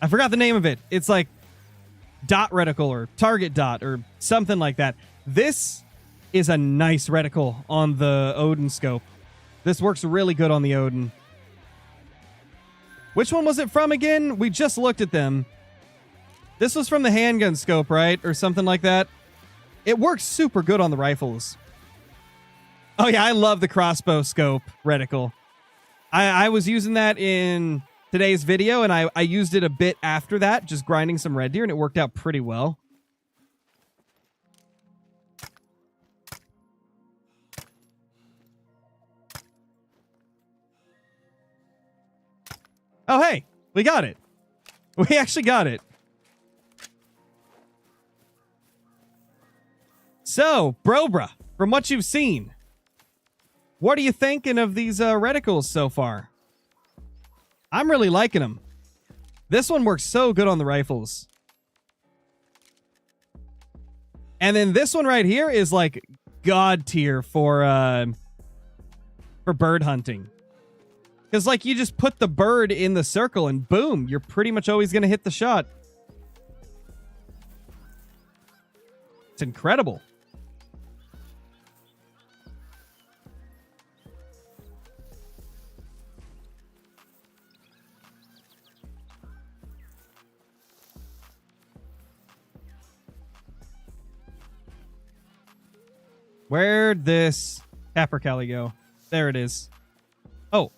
forgot the name of it. It's like dot reticle or target dot or something like that. This is a nice reticle on the Odin scope. This works really good on the Odin. Which one was it from again? We just looked at them. This was from the handgun scope, right? Or something like that. It works super good on the rifles. Oh yeah, I love the crossbow scope reticle. I was using that in today's video, and I used it a bit after that, just grinding some red deer, and it worked out pretty well. Oh, hey, we got it. We actually got it. So, Brobra, from what you've seen, what are you thinking of these reticles so far? I'm really liking them. This one works so good on the rifles. And then this one right here is like god tier for bird hunting. Because, like, you just put the bird in the circle and boom, you're pretty much always going to hit the shot. It's incredible. Where'd this capercaillie go? There it is. Oh.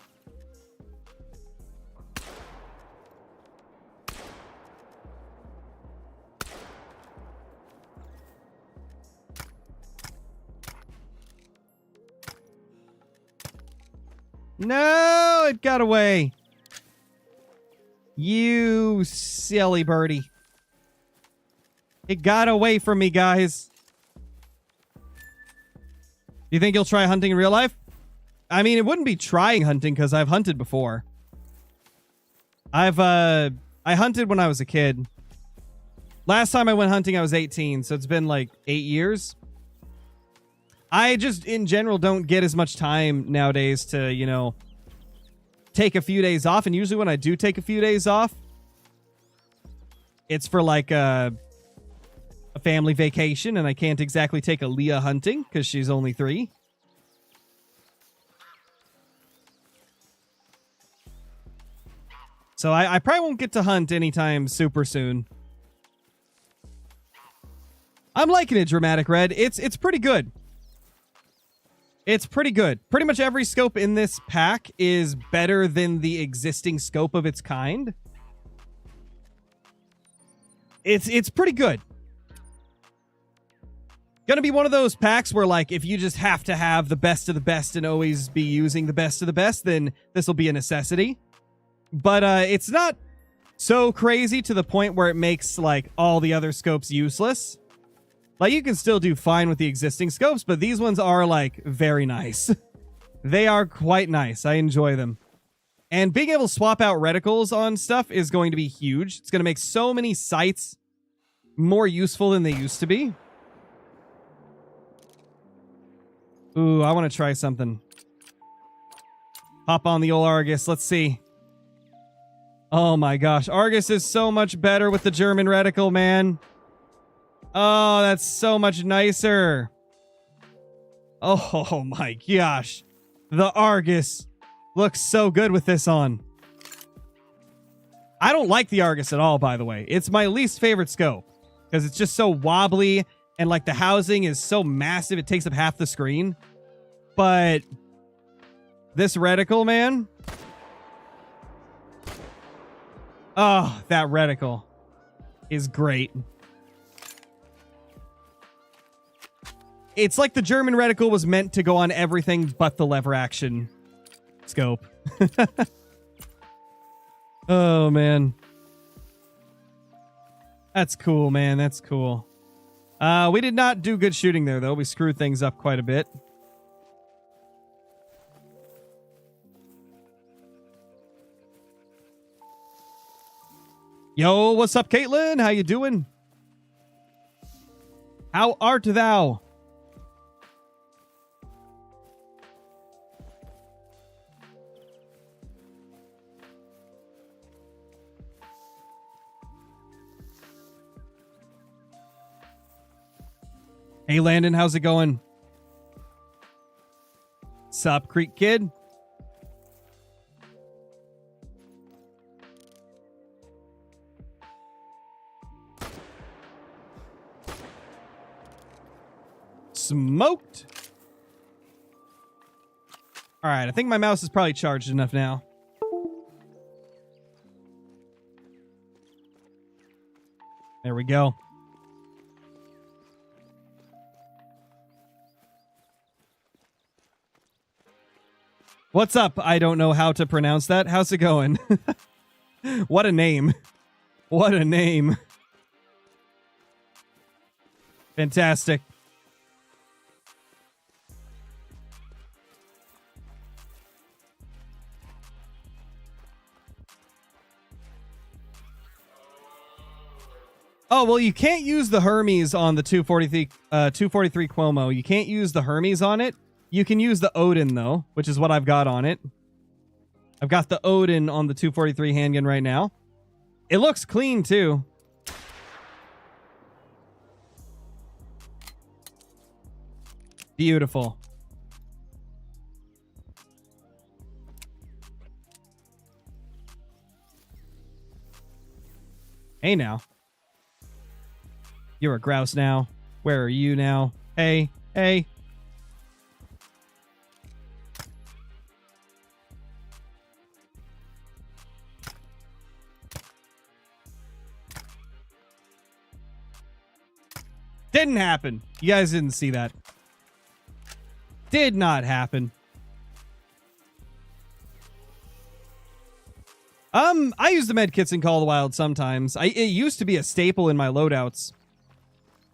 No, it got away. You silly birdie. It got away from me, guys. Do you think you'll try hunting in real life? I mean, it wouldn't be trying hunting because I've hunted before. I hunted when I was a kid. Last time I went hunting, I was 18, so it's been like 8 years. I just, in general, don't get as much time nowadays to, you know, take a few days off. And usually when I do take a few days off, it's for like a family vacation, and I can't exactly take Aaliyah hunting because she's only 3. So I probably won't get to hunt anytime super soon. I'm liking it, Dramatic Red. It's pretty good. It's pretty good. Pretty much every scope in this pack is better than the existing scope of its kind. It's pretty good. Gonna be one of those packs where, like, if you just have to have the best of the best and always be using the best of the best, then this will be a necessity. But it's not so crazy to the point where it makes, like, all the other scopes useless. Like, you can still do fine with the existing scopes, but these ones are, like, very nice. They are quite nice. I enjoy them. And being able to swap out reticles on stuff is going to be huge. It's going to make so many sights more useful than they used to be. Ooh, I want to try something. Hop on the old Argus. Let's see. Oh my gosh. Argus is so much better with the German reticle, man. Oh, that's so much nicer. Oh my gosh. The Argus looks so good with this on. I don't like the Argus at all, by the way. It's my least favorite scope because it's just so wobbly and, like, the housing is so massive it takes up half the screen. But this reticle, man. Oh, that reticle is great. It's like the German reticle was meant to go on everything but the lever action scope. Oh, man. That's cool, man. That's cool. We did not do good shooting there, though. We screwed things up quite a bit. Yo, what's up, Caitlin? How you doing? How art thou? Hey, Landon, how's it going? Sup, Creek Kid? Smoked. All right, I think my mouse is probably charged enough now. There we go. What's up? I don't know how to pronounce that. How's it going? What a name. What a name. Fantastic. Oh, well, you can't use the Hermes on the 243 Cuomo. You can't use the Hermes on it. You can use the Odin, though, which is what I've got on it. I've got the Odin on the 243 handgun right now. It looks clean too. Beautiful. Hey now. You're a grouse now. Where are you now? Hey, hey. Didn't happen. You guys didn't see that. Did not happen. I use the med kits in Call of the Wild sometimes. It used to be a staple in my loadouts.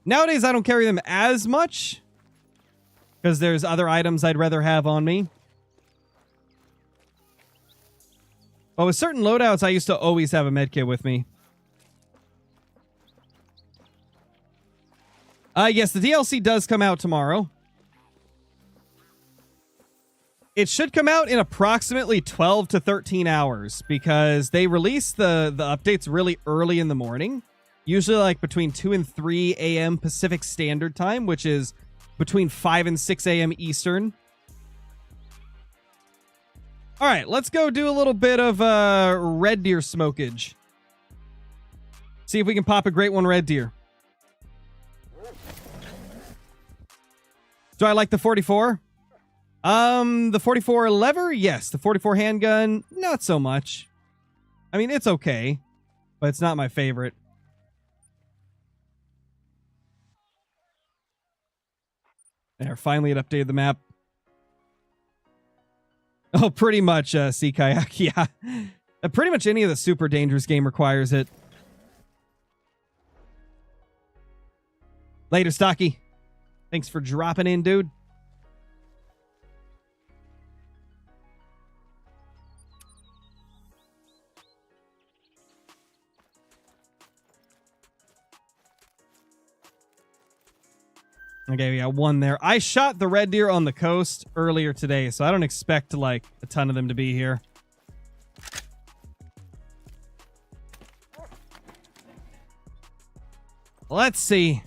Nowadays, I don't carry them as much because there's other items I'd rather have on me. But with certain loadouts, I used to always have a med kit with me. Yes, the DLC does come out tomorrow. It should come out in approximately 12 to 13 hours because they release the updates really early in the morning. Usually like between 2 and 3 a.m. Pacific Standard Time, which is between 5 and 6 a.m. Eastern. All right, let's go do a little bit of red deer smokage. See if we can pop a great one red deer. Do I like the 44? The 44 lever? Yes. The 44 handgun? Not so much. I mean, it's okay, but it's not my favorite. There, finally it updated the map. Oh, pretty much, Sea Kayak, yeah. Pretty much any of the super dangerous game requires it. Later, Stocky. Thanks for dropping in, dude. Okay, we got one there. I shot the red deer on the coast earlier today, so I don't expect like a ton of them to be here. Let's see.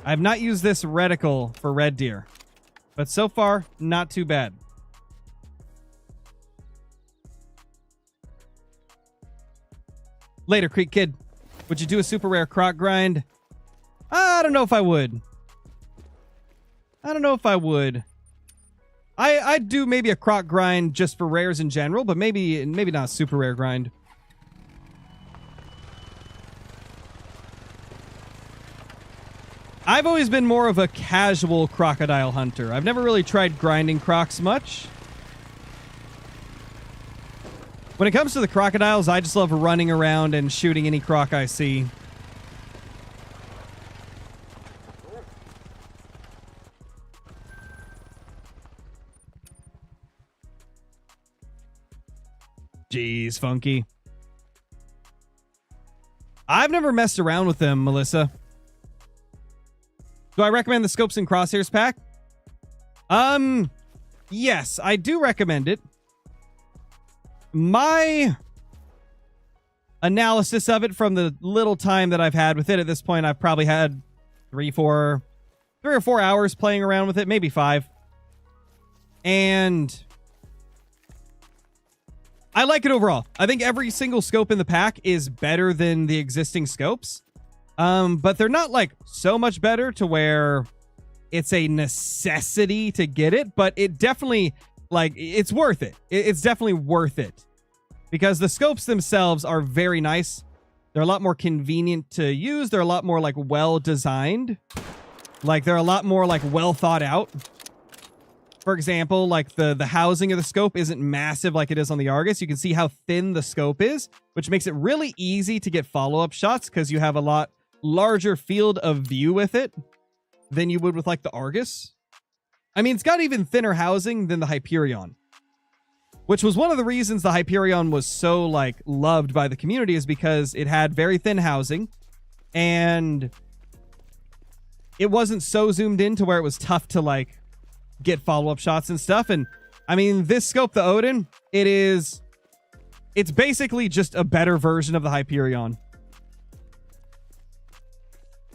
I have not used this reticle for red deer, but so far, not too bad. Later, Creek Kid. Would you do a super rare croc grind? I don't know if I would. I don't know if I would. I'd do maybe a croc grind just for rares in general, but maybe not a super rare grind. I've always been more of a casual crocodile hunter. I've never really tried grinding crocs much. When it comes to the crocodiles, I just love running around and shooting any croc I see. Jeez, Funky. I've never messed around with them, Melissa. Do I recommend the Scopes and Crosshairs pack? Yes, I do recommend it. My analysis of it from the little time that I've had with it at this point, I've probably had 3 or 4 hours playing around with it, maybe 5. And I like it overall. I think every single scope in the pack is better than the existing scopes. But they're not like so much better to where it's a necessity to get it, but it definitely, like, it's worth it. It's definitely worth it because the scopes themselves are very nice. They're a lot more convenient to use. They're a lot more like well designed. Like they're a lot more like well thought out. For example, like the housing of the scope isn't massive like it is on the Argus. You can see how thin the scope is, which makes it really easy to get follow-up shots because you have a lot larger field of view with it than you would with like the Argus. I mean, it's got even thinner housing than the Hyperion, which was one of the reasons the Hyperion was so like loved by the community, is because it had very thin housing and it wasn't so zoomed in to where it was tough to like get follow-up shots and stuff. And I mean, this scope, the Odin, it's basically just a better version of the Hyperion.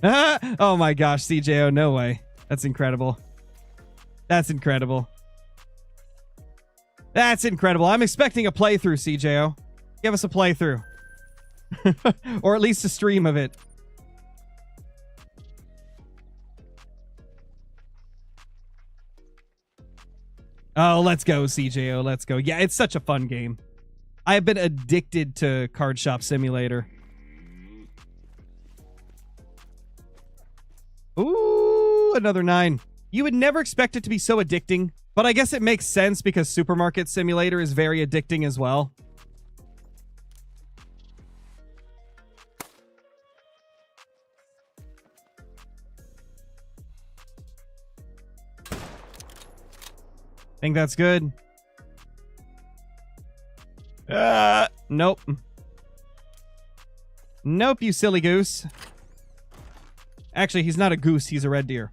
Oh my gosh, CJO, no way. That's incredible. That's incredible. That's incredible. I'm expecting a playthrough, CJO. Give us a playthrough. Or at least a stream of it. Oh, let's go, CJO. Let's go. Yeah, it's such a fun game. I have been addicted to Card Shop Simulator. Ooh, another 9. You would never expect it to be so addicting, but I guess it makes sense because Supermarket Simulator is very addicting as well. Think that's good. Nope. Nope, you silly goose. Actually, he's not a goose, he's a red deer.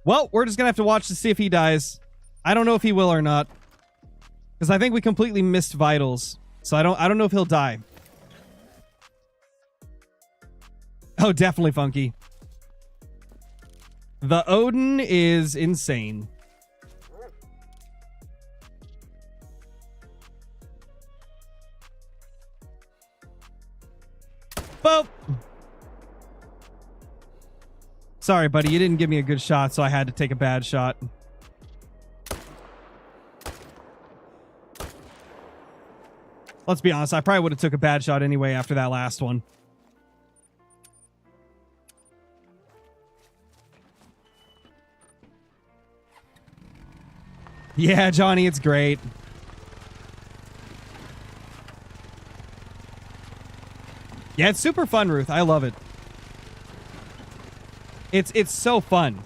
Well, we're just gonna have to watch to see if he dies. I don't know if he will or not, because I think we completely missed vitals. So I don't know if he'll die. Oh, definitely funky. The Odin is insane. Boop. Sorry, buddy. You didn't give me a good shot, so I had to take a bad shot. Let's be honest, I probably would have took a bad shot anyway after that last one. Yeah, Johnny, it's great. Yeah, it's super fun, Ruth. I love it. It's so fun.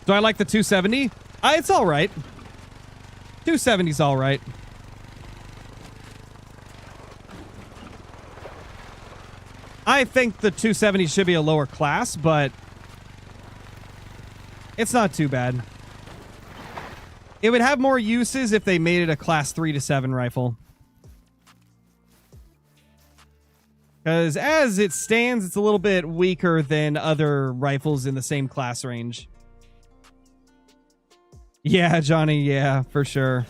Do I like the 270? It's all right. 270's all right. I think the 270 should be a lower class, but it's not too bad. It would have more uses if they made it a class 3 to 7 rifle. Because as it stands, it's a little bit weaker than other rifles in the same class range. Yeah, Johnny, yeah, for sure.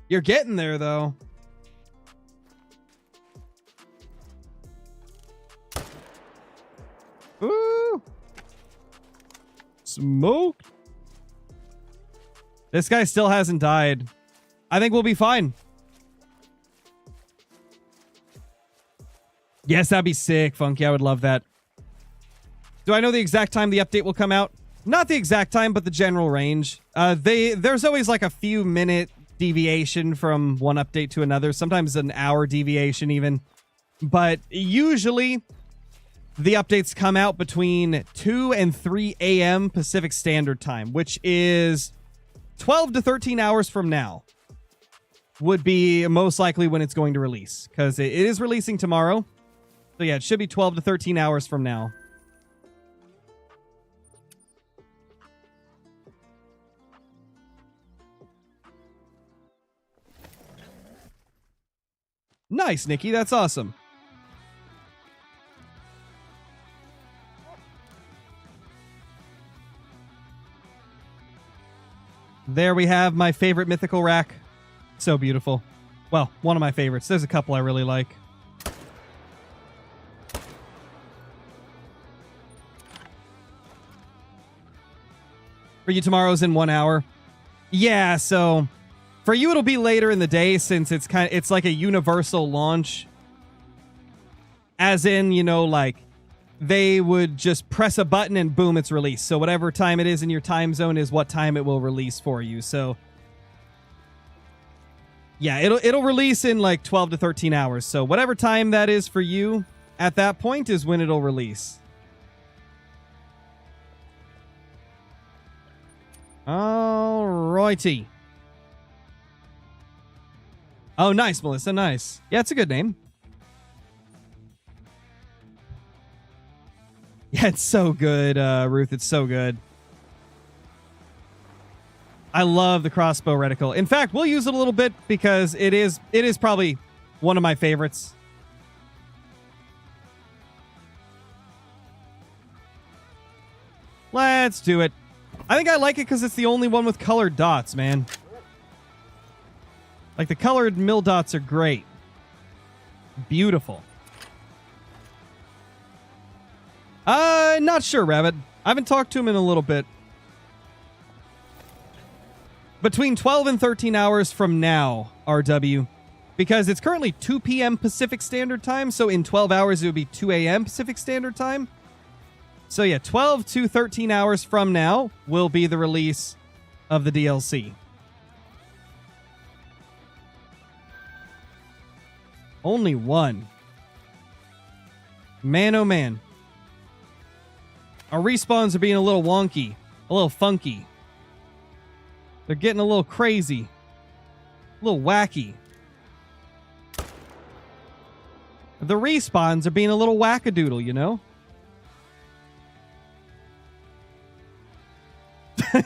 You're getting there, though. Ooh. Smoke. This guy still hasn't died. I think we'll be fine. Yes, that'd be sick, Funky. I would love that. Do I know the exact time the update will come out? Not the exact time, but the general range. There's always like a few minute deviation from one update to another. Sometimes an hour deviation even. But usually the updates come out between 2 and 3 a.m. Pacific Standard Time, which is 12 to 13 hours from now. Would be most likely when it's going to release. Because it is releasing tomorrow. So yeah, it should be 12 to 13 hours from now. Nice, Nikki. That's awesome. There we have my favorite mythical rack. So beautiful. Well, one of my favorites. There's a couple I really like. For you, tomorrow's in 1 hour. Yeah, so for you it'll be later in the day since it's like a universal launch. As in, you know, like they would just press a button and boom, it's released. So whatever time it is in your time zone is what time it will release for you. So yeah, it'll release in like 12 to 13 hours. So whatever time that is for you at that point is when it'll release. Alrighty. Oh, nice, Melissa. Nice. Yeah, it's a good name. Yeah, it's so good, Ruth. It's so good. I love the crossbow reticle. In fact, we'll use it a little bit because it is probably one of my favorites. Let's do it. I think I like it because it's the only one with colored dots, man. Like, the colored mill dots are great. Beautiful. Not sure, Rabbit. I haven't talked to him in a little bit. Between 12 and 13 hours from now, RW. Because it's currently 2 p.m. Pacific Standard Time, so in 12 hours it would be 2 a.m. Pacific Standard Time. So yeah, 12 to 13 hours from now will be the release of the DLC. Only one. Man, oh man. Our respawns are being a little wonky, a little funky. They're getting a little crazy, a little wacky. The respawns are being a little wackadoodle, you know?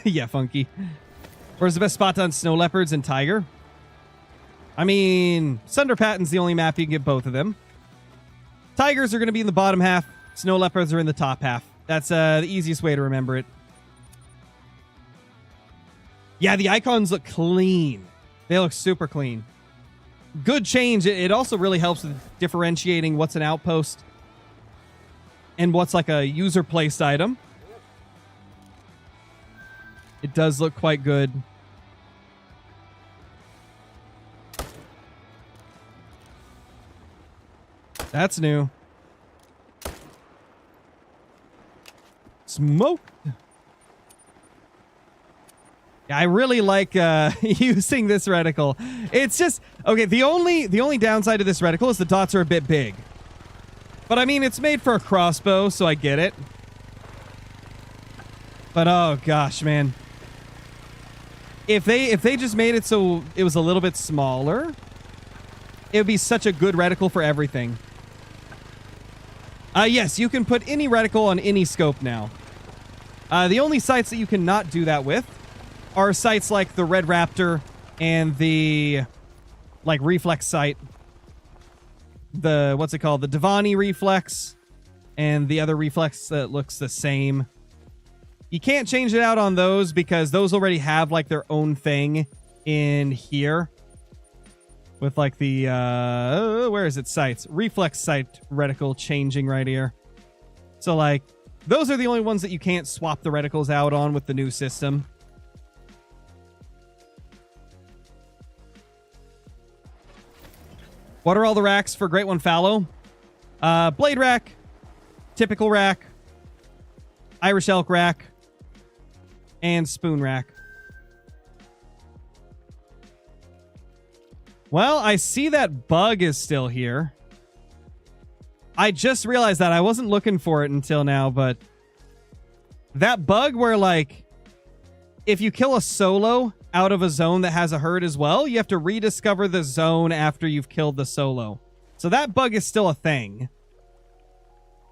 Yeah, funky. Where's the best spot on snow leopards and tiger? I mean, Sunder Patton's the only map you can get both of them. Tigers are going to be in the bottom half. Snow leopards are in the top half. That's the easiest way to remember it. Yeah, the icons look clean. They look super clean. Good change. It also really helps with differentiating what's an outpost and what's like a user placed item. It does look quite good. That's new. Smoke. Yeah, I really like using this reticle. It's just okay. The only downside to this reticle is the dots are a bit big. But I mean, it's made for a crossbow, so I get it. But oh gosh, man. If they just made it so it was a little bit smaller, it would be such a good reticle for everything. Yes, you can put any reticle on any scope now. The only sights that you cannot do that with are sights like the Red Raptor and the like reflex sight. The what's it called? The Devani reflex and the other reflex that looks the same. You can't change it out on those because those already have like their own thing in here. With like the, where is it? Sights. Reflex sight reticle changing right here. So like, those are the only ones that you can't swap the reticles out on with the new system. What are all the racks for Great One Fallow? Blade rack, typical rack, Irish elk rack, and spoon rack. Well, I see that bug is still here. I just realized that. I wasn't looking for it until now, but that bug where, like, if you kill a solo out of a zone that has a herd as well, you have to rediscover the zone after you've killed the solo. So that bug is still a thing.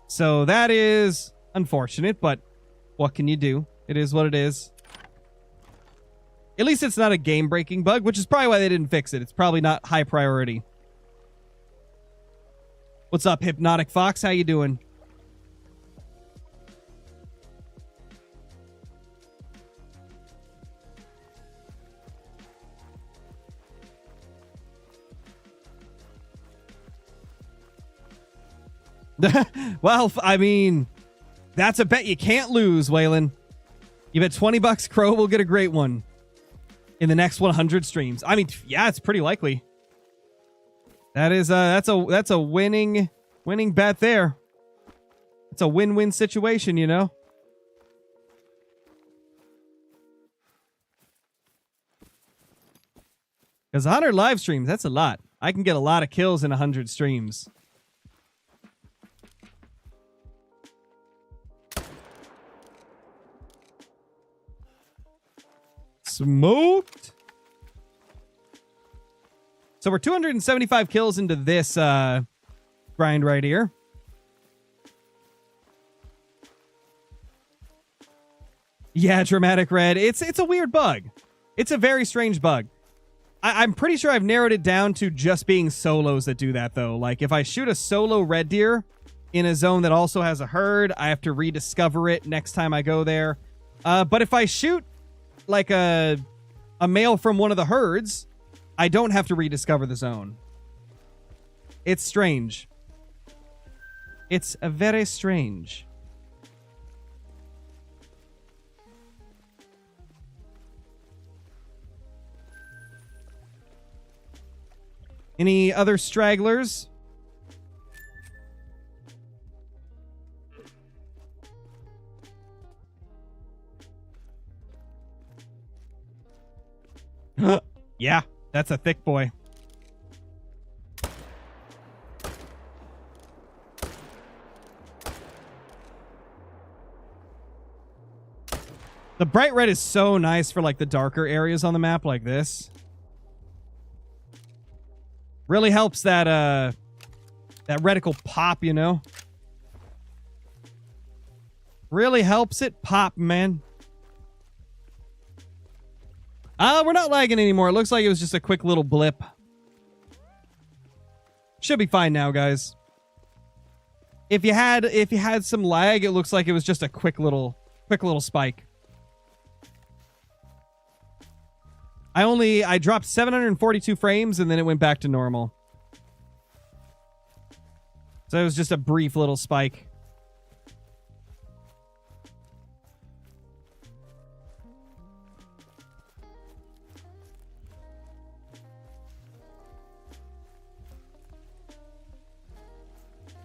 So that is unfortunate, but what can you do? It is what it is. At least it's not a game-breaking bug, which is probably why they didn't fix it. It's probably not high priority. What's up, Hypnotic Fox? How you doing? Well, I mean, that's a bet you can't lose, Waylon. You bet 20 bucks Crow will get a great one in the next 100 streams. I mean, yeah, it's pretty likely. That is that's a winning bet there. It's a win-win situation, you know. Because 100 live streams, that's a lot. I can get a lot of kills in 100 streams. Smoked. So we're 275 kills into this grind right here. Yeah, dramatic red. It's a weird bug. It's a very strange bug. I'm pretty sure I've narrowed it down to just being solos that do that, though. Like, if I shoot a solo red deer in a zone that also has a herd, I have to rediscover it next time I go there. But if I shoot, like, a male from one of the herds, I don't have to rediscover the zone. It's strange. It's very strange. Any other stragglers? Yeah, that's a thick boy. The bright red is so nice for like the darker areas on the map like this. Really helps that that reticle pop, you know? Really helps it pop, man. We're not lagging anymore. It looks like it was just a quick little blip. Should be fine now, guys. If you had some lag, it looks like it was just a quick little spike. I dropped 742 frames and then it went back to normal. So it was just a brief little spike.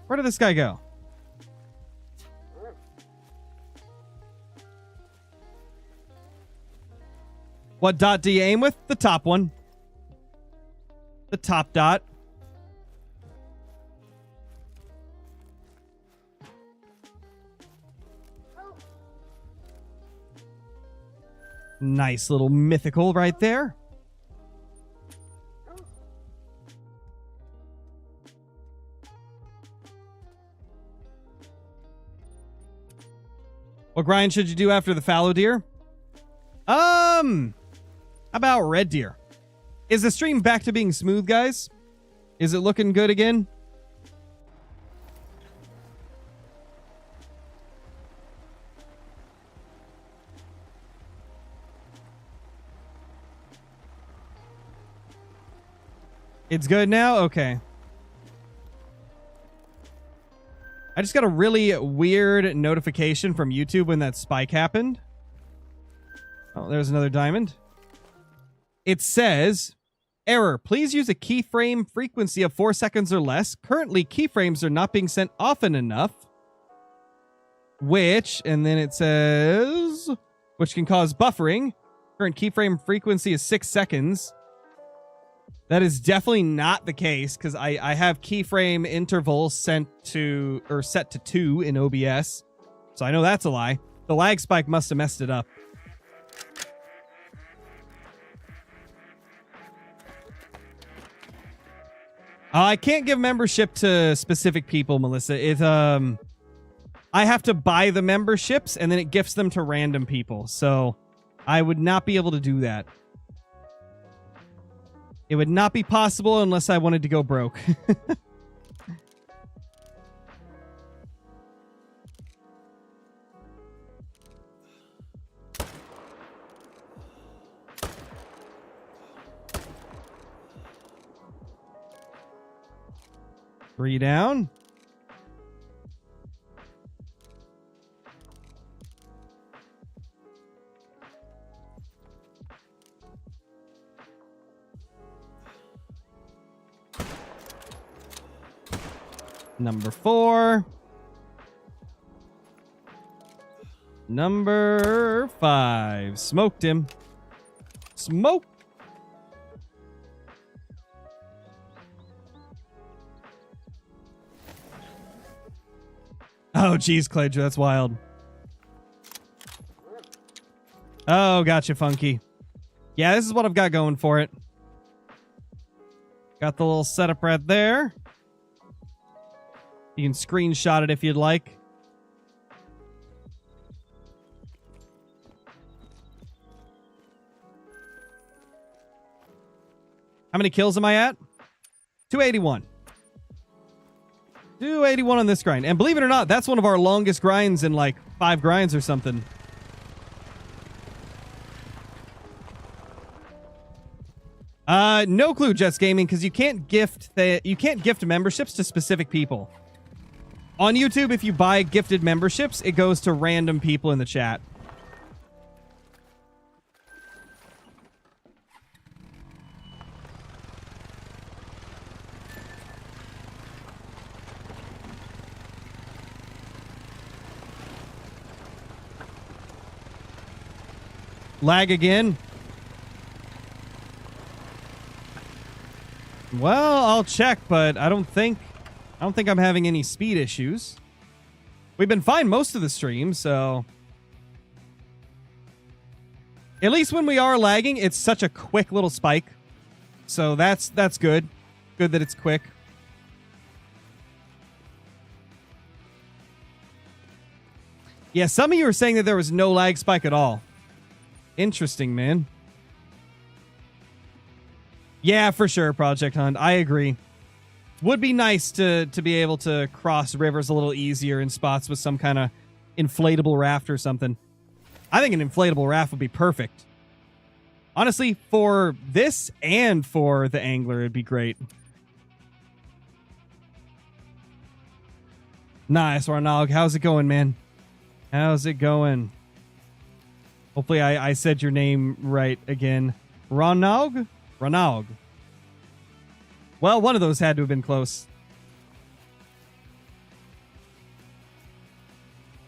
Where did this guy go? What dot do you aim with? The top one. The top dot. Nice little mythical right there. What grind should you do after the fallow deer? How about red deer? Is the stream back to being smooth, guys? Is it looking good again? It's good now? Okay. I just got a really weird notification from YouTube when that spike happened. Oh, there's another diamond. It says, error, please use a keyframe frequency of 4 seconds or less. Currently, keyframes are not being sent often enough. Which, and then it says, which can cause buffering. Current keyframe frequency is 6 seconds. That is definitely not the case, because I have keyframe intervals set to 2 in OBS. So I know that's a lie. The lag spike must have messed it up. I can't give membership to specific people, Melissa. I have to buy the memberships, and then it gifts them to random people. So I would not be able to do that. It would not be possible unless I wanted to go broke. 3 down. Number 4. Number 5. Smoked him. Smoke. Oh, geez, Cledge, that's wild. Oh, gotcha, Funky. Yeah, this is what I've got going for it. Got the little setup right there. You can screenshot it if you'd like. How many kills am I at? 281. 281 on this grind. And believe it or not, that's one of our longest grinds in like 5 grinds or something. No clue, Jets Gaming, because you can't gift memberships to specific people. On YouTube, if you buy gifted memberships, it goes to random people in the chat. Lag again. Well, I'll check, but I don't think I'm having any speed issues. We've been fine most of the stream, so at least when we are lagging, it's such a quick little spike. So that's good. Good that it's quick. Yeah, some of you were saying that there was no lag spike at all. Interesting, man. Yeah, for sure, Project Hunt. I agree. Would be nice to be able to cross rivers a little easier in spots with some kind of inflatable raft or something. I think an inflatable raft would be perfect. Honestly, for this and for the angler, it'd be great. Nice, Ronald. How's it going, man? How's it going? Hopefully I said your name right again. Ronald? Ronald. Well, one of those had to have been close.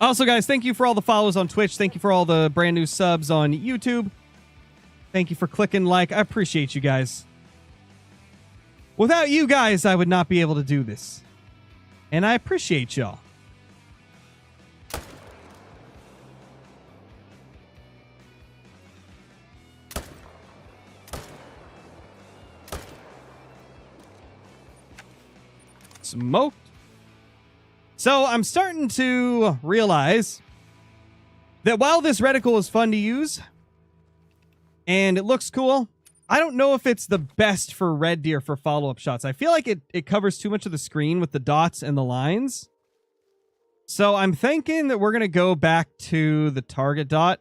Also, guys, thank you for all the follows on Twitch. Thank you for all the brand new subs on YouTube. Thank you for clicking like. I appreciate you guys. Without you guys, I would not be able to do this. And I appreciate y'all. Smoked. So I'm starting to realize that while this reticle is fun to use and it looks cool, I don't know if it's the best for red deer for follow-up shots. I feel like it covers too much of the screen with the dots and the lines. So I'm thinking that we're going to go back to the target dot.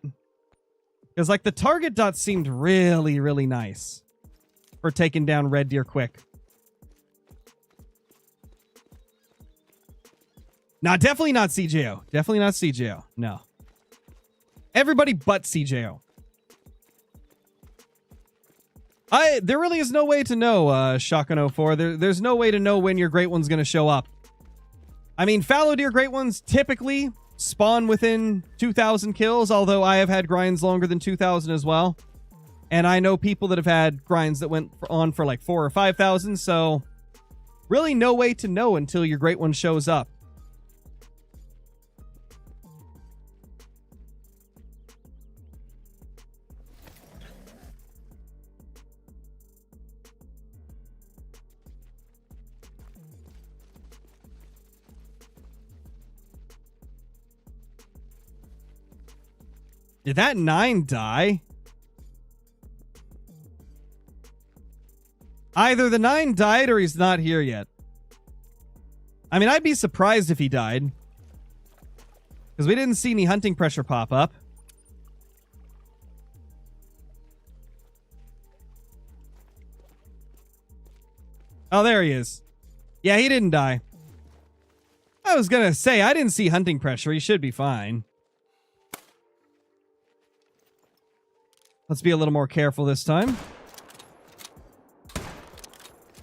Because like the target dot seemed really, really nice for taking down red deer quick. No, definitely not CJO. Definitely not CJO. No. Everybody but CJO. There really is no way to know, Shotgun 04. There's no way to know when your great one's going to show up. I mean, fallow deer great ones typically spawn within 2,000 kills, although I have had grinds longer than 2,000 as well. And I know people that have had grinds that went on for like 4,000 or 5,000, so really no way to know until your great one shows up. Did that 9 die? Either the 9 died or he's not here yet. I mean, I'd be surprised if he died. Because we didn't see any hunting pressure pop up. Oh, there he is. Yeah, he didn't die. I was going to say, I didn't see hunting pressure. He should be fine. Let's be a little more careful this time.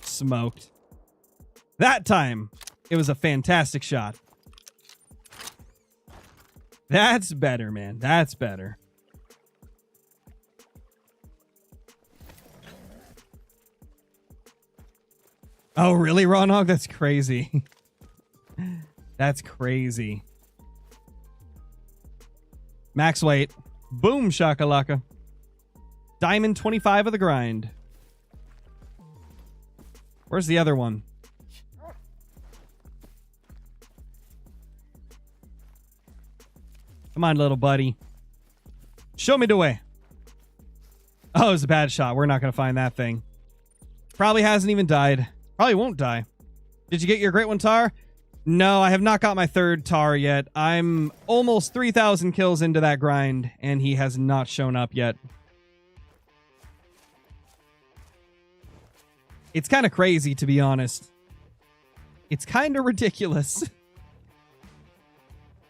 Smoked. That time, it was a fantastic shot. That's better, man. That's better. Oh, really, Ronhog? That's crazy. That's crazy. Max weight. Boom, shakalaka. Diamond 25 of the grind. Where's the other one? Come on, little buddy. Show me the way. Oh, it was a bad shot. We're not going to find that thing. Probably hasn't even died. Probably won't die. Did you get your great one, Tar? No, I have not got my third Tar yet. I'm almost 3,000 kills into that grind, and he has not shown up yet. It's kind of crazy, to be honest. It's kind of ridiculous.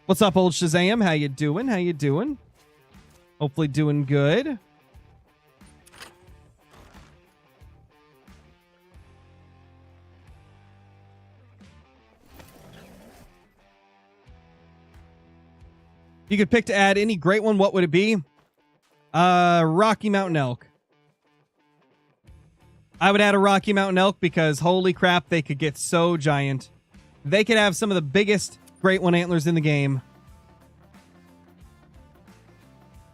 What's up, old Shazam? How you doing? How you doing? Hopefully doing good. You could pick to add any great one. What would it be? Rocky Mountain Elk. I would add a Rocky Mountain Elk because holy crap, they could get so giant. They could have some of the biggest great one antlers in the game.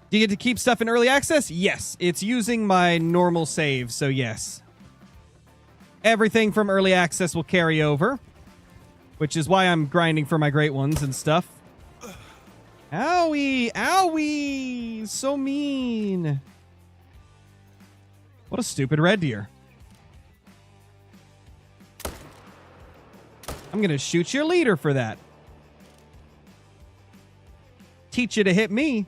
Do you get to keep stuff in early access? Yes. It's using my normal save, so yes. Everything from early access will carry over, which is why I'm grinding for my great ones and stuff. Owie! Owie! So mean. What a stupid red deer. I'm going to shoot your leader for that. Teach you to hit me.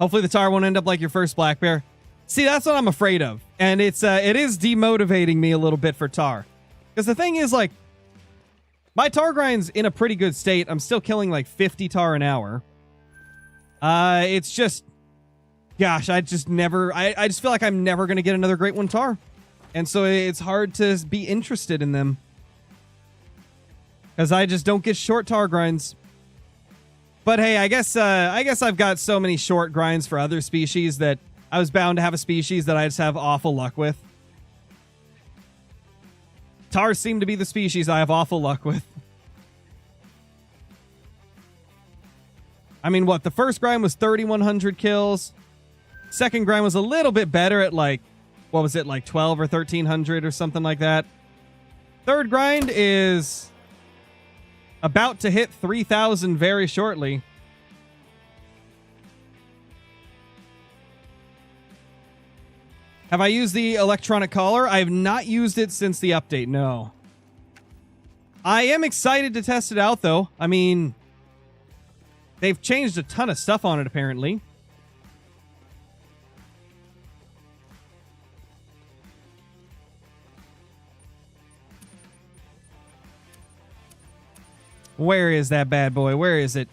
Hopefully the Tar won't end up like your first black bear. See, that's what I'm afraid of. And it is demotivating me a little bit for Tar. Because the thing is, like, my Tar grind's in a pretty good state. I'm still killing like 50 Tar an hour. It's just, gosh, I just feel like I'm never going to get another great one Tar. And so it's hard to be interested in them. Because I just don't get short Tar grinds. But hey, I guess I've got so many short grinds for other species that I was bound to have a species that I just have awful luck with. Tars seem to be the species I have awful luck with. I mean, what? The first grind was 3,100 kills. Second grind was a little bit better at like, what was it, like 12 or 1,300 or something like that. Third grind is about to hit 3,000 very shortly. Have I used the electronic collar? I have not used it since the update, no. I am excited to test it out, though. I mean, they've changed a ton of stuff on it, apparently. Where is that bad boy? Where is it?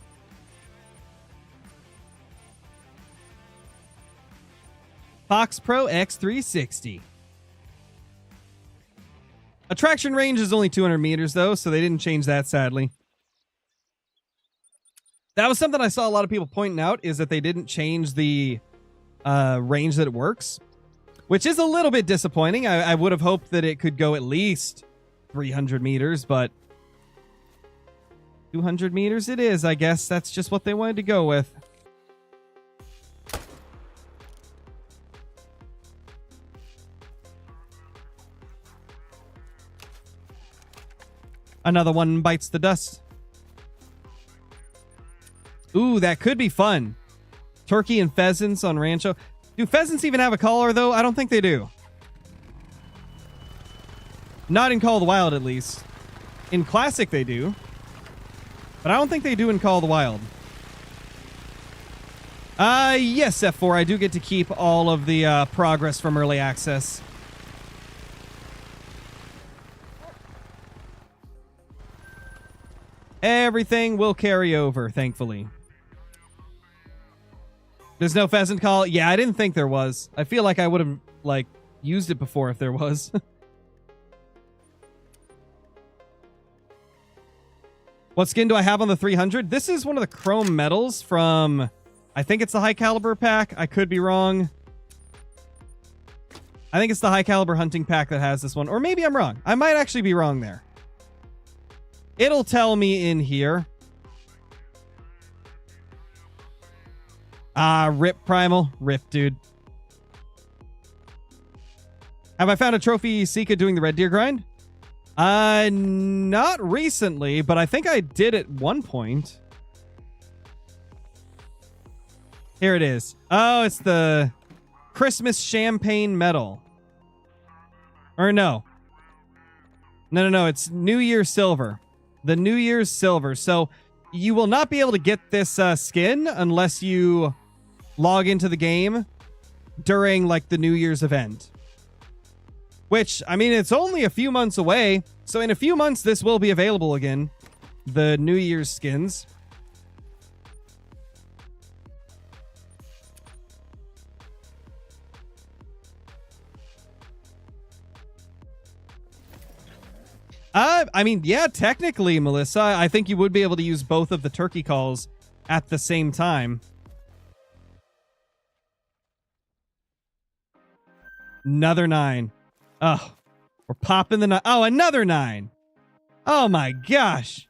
Fox Pro X360. Attraction range is only 200 meters, though, so they didn't change that, sadly. That was something I saw a lot of people pointing out, is that they didn't change the range that it works, which is a little bit disappointing. I would have hoped that it could go at least 300 meters, but 200 meters it is, I guess. That's just what they wanted to go with. Another one bites the dust. Ooh, that could be fun. Turkey and pheasants on Rancho. Do pheasants even have a collar, though? I don't think they do. Not in Call of the Wild, at least. In Classic, they do. But I don't think they do in Call of the Wild. Yes, F4. I do get to keep all of the progress from early access. Everything will carry over, thankfully. There's no pheasant call? Yeah, I didn't think there was. I feel like I would have, like, used it before if there was. What skin do I have on the 300? This is one of the chrome medals from, I think it's the high caliber pack. I could be wrong. I think it's the high caliber hunting pack that has this one. Or maybe I'm wrong. I might actually be wrong there. It'll tell me in here. Rip Primal. Rip, dude. Have I found a trophy Sika doing the red deer grind? Not recently, but I think I did at one point. Here it is. Oh, it's the Christmas champagne medal. Or no. No. It's New Year's silver. The New Year's silver. So you will not be able to get this skin unless you log into the game during like the New Year's event. Which, I mean, it's only a few months away. So in a few months, this will be available again. The New Year's skins. I mean, yeah, technically, Melissa, I think you would be able to use both of the turkey calls at the same time. Another 9. Oh, we're popping the 9. Oh, another 9. Oh my gosh.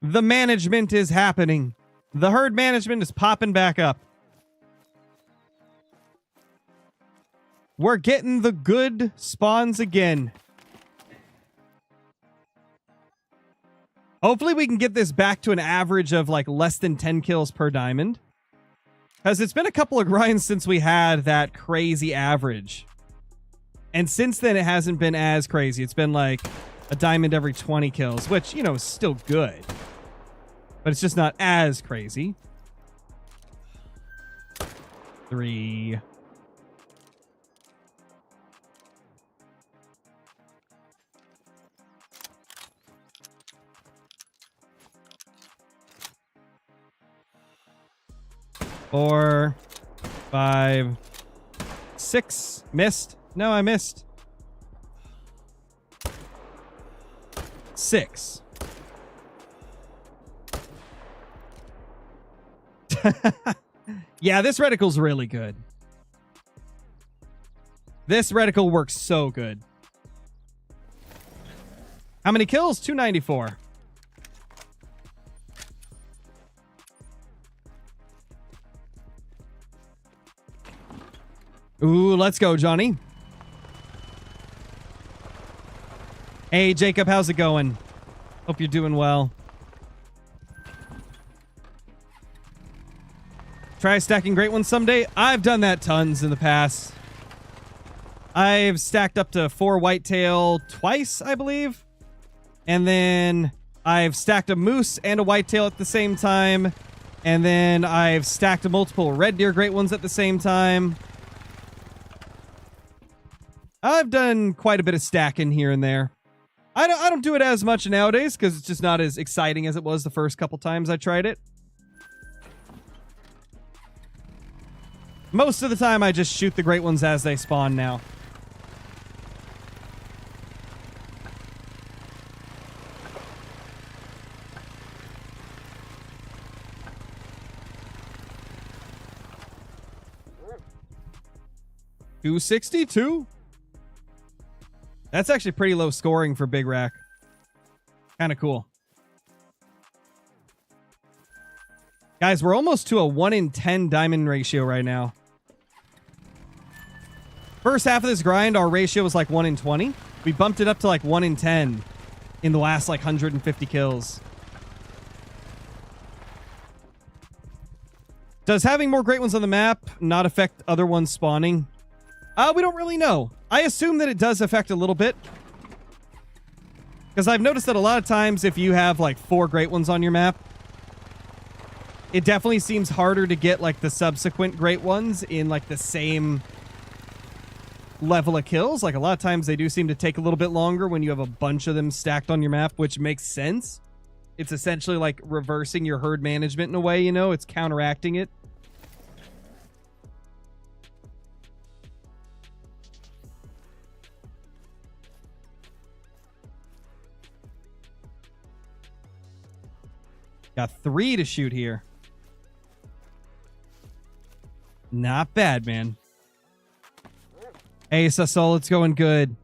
The management is happening. The herd management is popping back up. We're getting the good spawns again. Hopefully we can get this back to an average of like less than 10 kills per diamond. Because it's been a couple of grinds since we had that crazy average. And since then, it hasn't been as crazy. It's been like a diamond every 20 kills, which, you know, is still good. But it's just not as crazy. 3. Four, 5, 6. Missed. No, I missed. 6. Yeah, this reticle's really good. This reticle works so good. How many kills? 294. Ooh, let's go, Johnny. Hey, Jacob, how's it going? Hope you're doing well. Try stacking great ones someday. I've done that tons in the past. I've stacked up to 4 whitetail twice, I believe. And then I've stacked a moose and a whitetail at the same time. And then I've stacked multiple red deer great ones at the same time. I've done quite a bit of stacking here and there. I don't do it as much nowadays because it's just not as exciting as it was the first couple times I tried it. Most of the time I just shoot the great ones as they spawn now. $262. That's actually pretty low scoring for Big Rack. Kind of cool. Guys, we're almost to a 1 in 10 diamond ratio right now. First half of this grind, our ratio was like 1 in 20. We bumped it up to like 1 in 10 in the last like 150 kills. Does having more great ones on the map not affect other ones spawning? We don't really know. I assume that it does affect a little bit. Because I've noticed that a lot of times if you have like 4 great ones on your map, it definitely seems harder to get like the subsequent great ones in like the same level of kills. Like a lot of times they do seem to take a little bit longer when you have a bunch of them stacked on your map, which makes sense. It's essentially like reversing your herd management in a way, you know? It's counteracting it. Got 3 to shoot here. Not bad, man. Hey, Sassol, it's going good.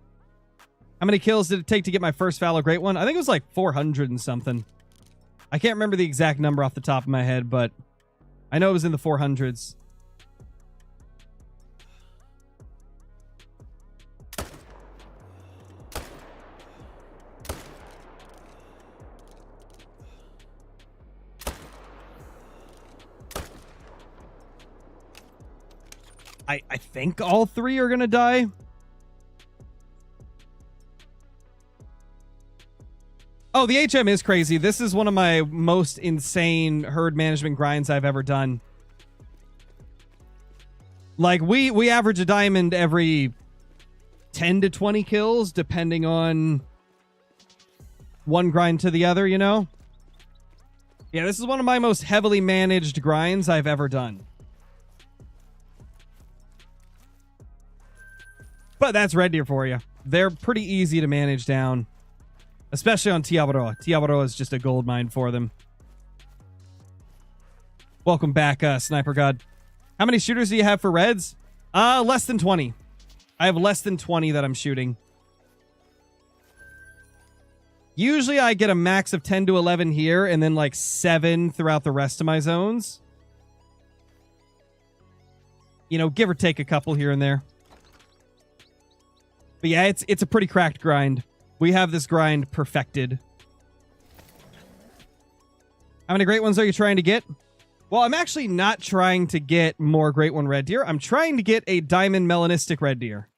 How many kills did it take to get my first fallow great one? I think it was like 400 and something. I can't remember the exact number off the top of my head, but I know it was in the 400s. I think all 3 are gonna die. Oh, the HM is crazy. This is one of my most insane herd management grinds I've ever done. Like, we average a diamond every 10 to 20 kills, depending on one grind to the other, you know? Yeah, this is one of my most heavily managed grinds I've ever done. But that's red deer for you. They're pretty easy to manage down. Especially on Tiabaro. Tiabaro is just a gold mine for them. Welcome back, Sniper God. How many shooters do you have for reds? Less than 20. I have less than 20 that I'm shooting. Usually I get a max of 10 to 11 here and then like 7 throughout the rest of my zones. You know, give or take a couple here and there. But yeah, it's a pretty cracked grind. We have this grind perfected. How many great ones are you trying to get? Well, I'm actually not trying to get more great one red deer. I'm trying to get a diamond melanistic red deer.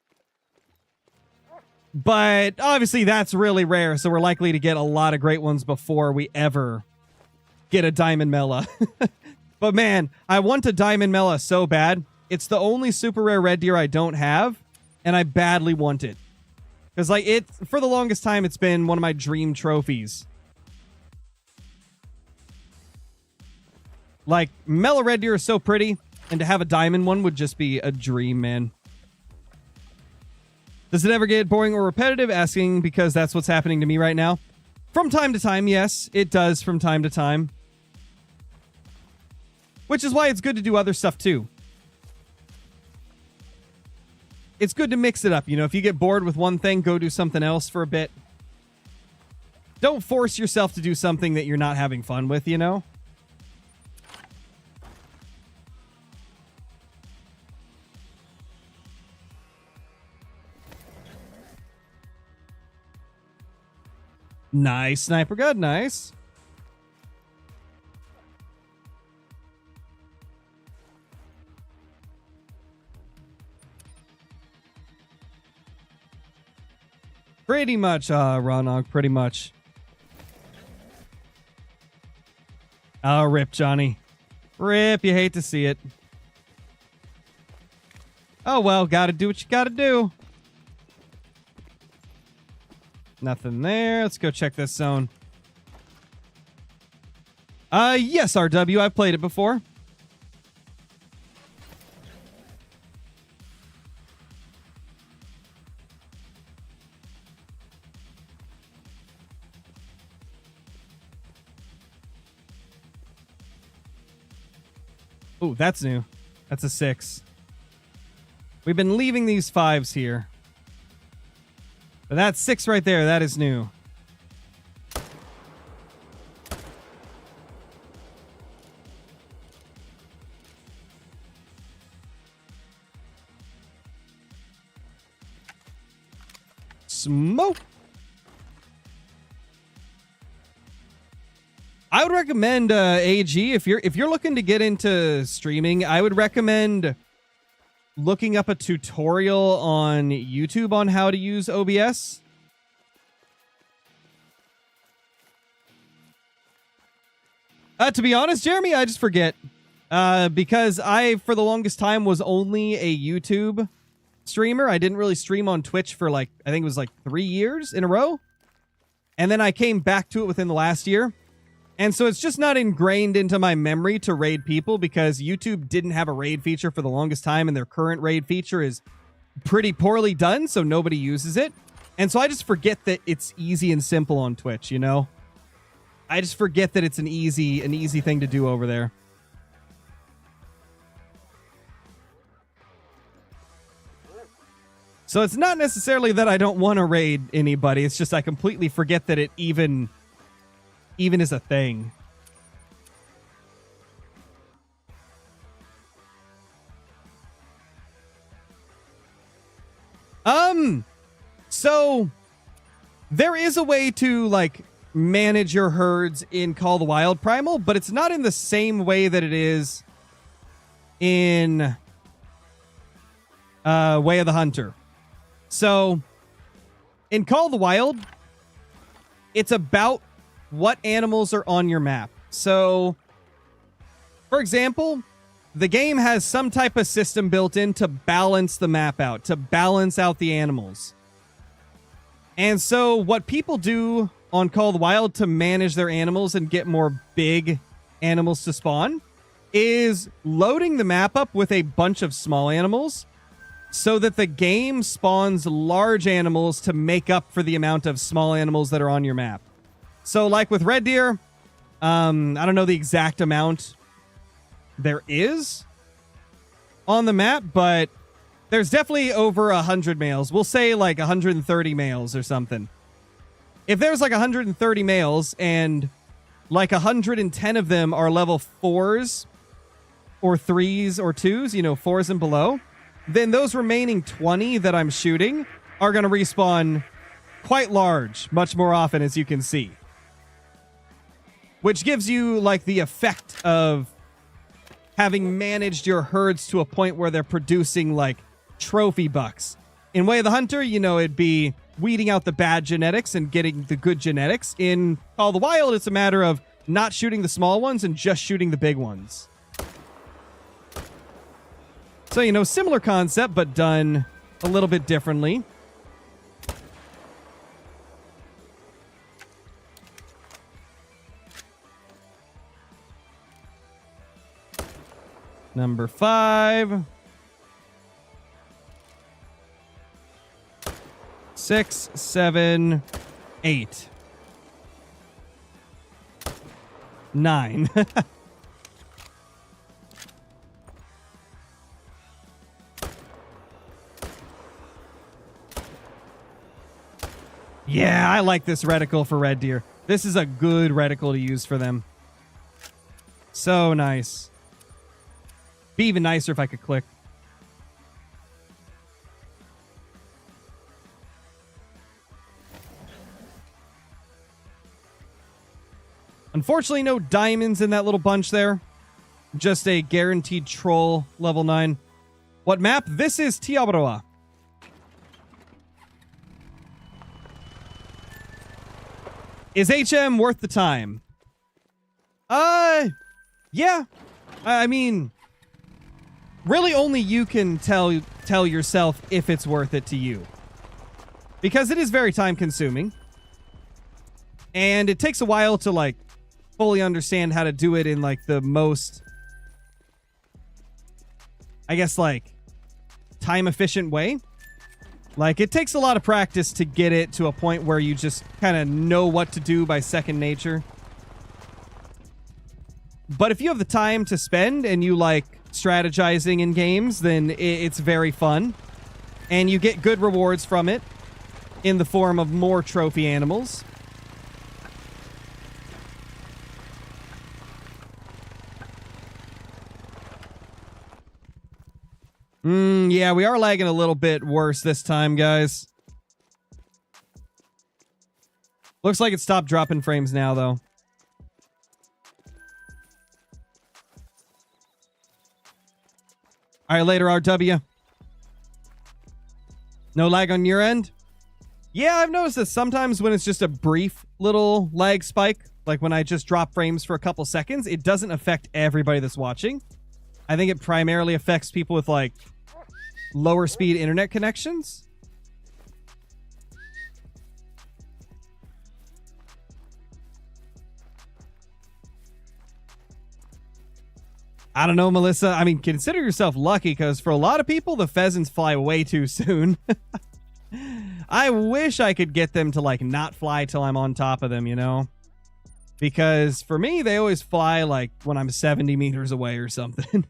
But obviously that's really rare, so we're likely to get a lot of great ones before we ever get a diamond mela. But man, I want a diamond mela so bad. It's the only super rare red deer I don't have, and I badly want it. Because, like, for the longest time, it's been one of my dream trophies. Like, Mela Red Deer is so pretty, and to have a diamond one would just be a dream, man. Does it ever get boring or repetitive? Asking because that's what's happening to me right now. From time to time, yes, it does from time to time. Which is why it's good to do other stuff, too. It's good to mix it up. You know, if you get bored with one thing, go do something else for a bit. Don't force yourself to do something that you're not having fun with, you know? Nice, Sniper God, nice. Pretty much, Ronog, pretty much. Oh, rip, Johnny. Rip, you hate to see it. Oh, well, gotta do what you gotta do. Nothing there. Let's go check this zone. Yes, RW, I've played it before. Ooh, that's new. That's a 6. We've been leaving these 5s here. But that's 6 right there. That is new. Smoke. I would recommend AG if you're looking to get into streaming. I would recommend looking up a tutorial on YouTube on how to use OBS. To be honest, Jeremy, I just forget. Because I, for the longest time, was only a YouTube streamer. I didn't really stream on Twitch for like, I think it was like 3 years in a row. And then I came back to it within the last year. And so it's just not ingrained into my memory to raid people because YouTube didn't have a raid feature for the longest time, and their current raid feature is pretty poorly done, so nobody uses it. And so I just forget that it's easy and simple on Twitch, you know? I just forget that it's an easy thing to do over there. So it's not necessarily that I don't want to raid anybody, it's just I completely forget that it even is a thing. So there is a way to like manage your herds in Call of the Wild Primal, but it's not in the same way that it is in Way of the Hunter. So, in Call of the Wild, it's about what animals are on your map. So, for example, the game has some type of system built in to balance the map out, to balance out the animals. And so what people do on Call of the Wild to manage their animals and get more big animals to spawn is loading the map up with a bunch of small animals so that the game spawns large animals to make up for the amount of small animals that are on your map. So like with red deer, I don't know the exact amount there is on the map, but there's definitely over 100 males. We'll say like 130 males or something. If there's like 130 males and like 110 of them are level 4s or 3s or 2s, you know, 4s and below, then those remaining 20 that I'm shooting are going to respawn quite large, much more often, as you can see. Which gives you like the effect of having managed your herds to a point where they're producing like trophy bucks. In Way of the Hunter, you know, it'd be weeding out the bad genetics and getting the good genetics. In Call of the Wild, it's a matter of not shooting the small ones and just shooting the big ones. So, you know, similar concept, but done a little bit differently. Number 5. 6, 7, 8. 9. Yeah, I like this reticle for red deer. This is a good reticle to use for them. So nice. Be even nicer if I could click. Unfortunately, no diamonds in that little bunch there. Just a guaranteed troll level 9. What map? This is Tiabroa. Is HM worth the time? Yeah. I mean, really only you can tell yourself if it's worth it to you. Because it is very time consuming. And it takes a while to like fully understand how to do it in like the most, I guess, like time efficient way. Like, it takes a lot of practice to get it to a point where you just kind of know what to do by second nature. But if you have the time to spend and you like strategizing in games, then it's very fun. And you get good rewards from it in the form of more trophy animals. Yeah, we are lagging a little bit worse this time, guys. Looks like it stopped dropping frames now, though. All right, later, RW. No lag on your end? Yeah, I've noticed that sometimes when it's just a brief little lag spike, like when I just drop frames for a couple seconds, it doesn't affect everybody that's watching. I think it primarily affects people with, like, lower speed internet connections. I don't know, Melissa. I mean, consider yourself lucky, because for a lot of people, the pheasants fly way too soon. I wish I could get them to, like, not fly till I'm on top of them, you know? Because for me, they always fly, like, when I'm 70 meters away or something.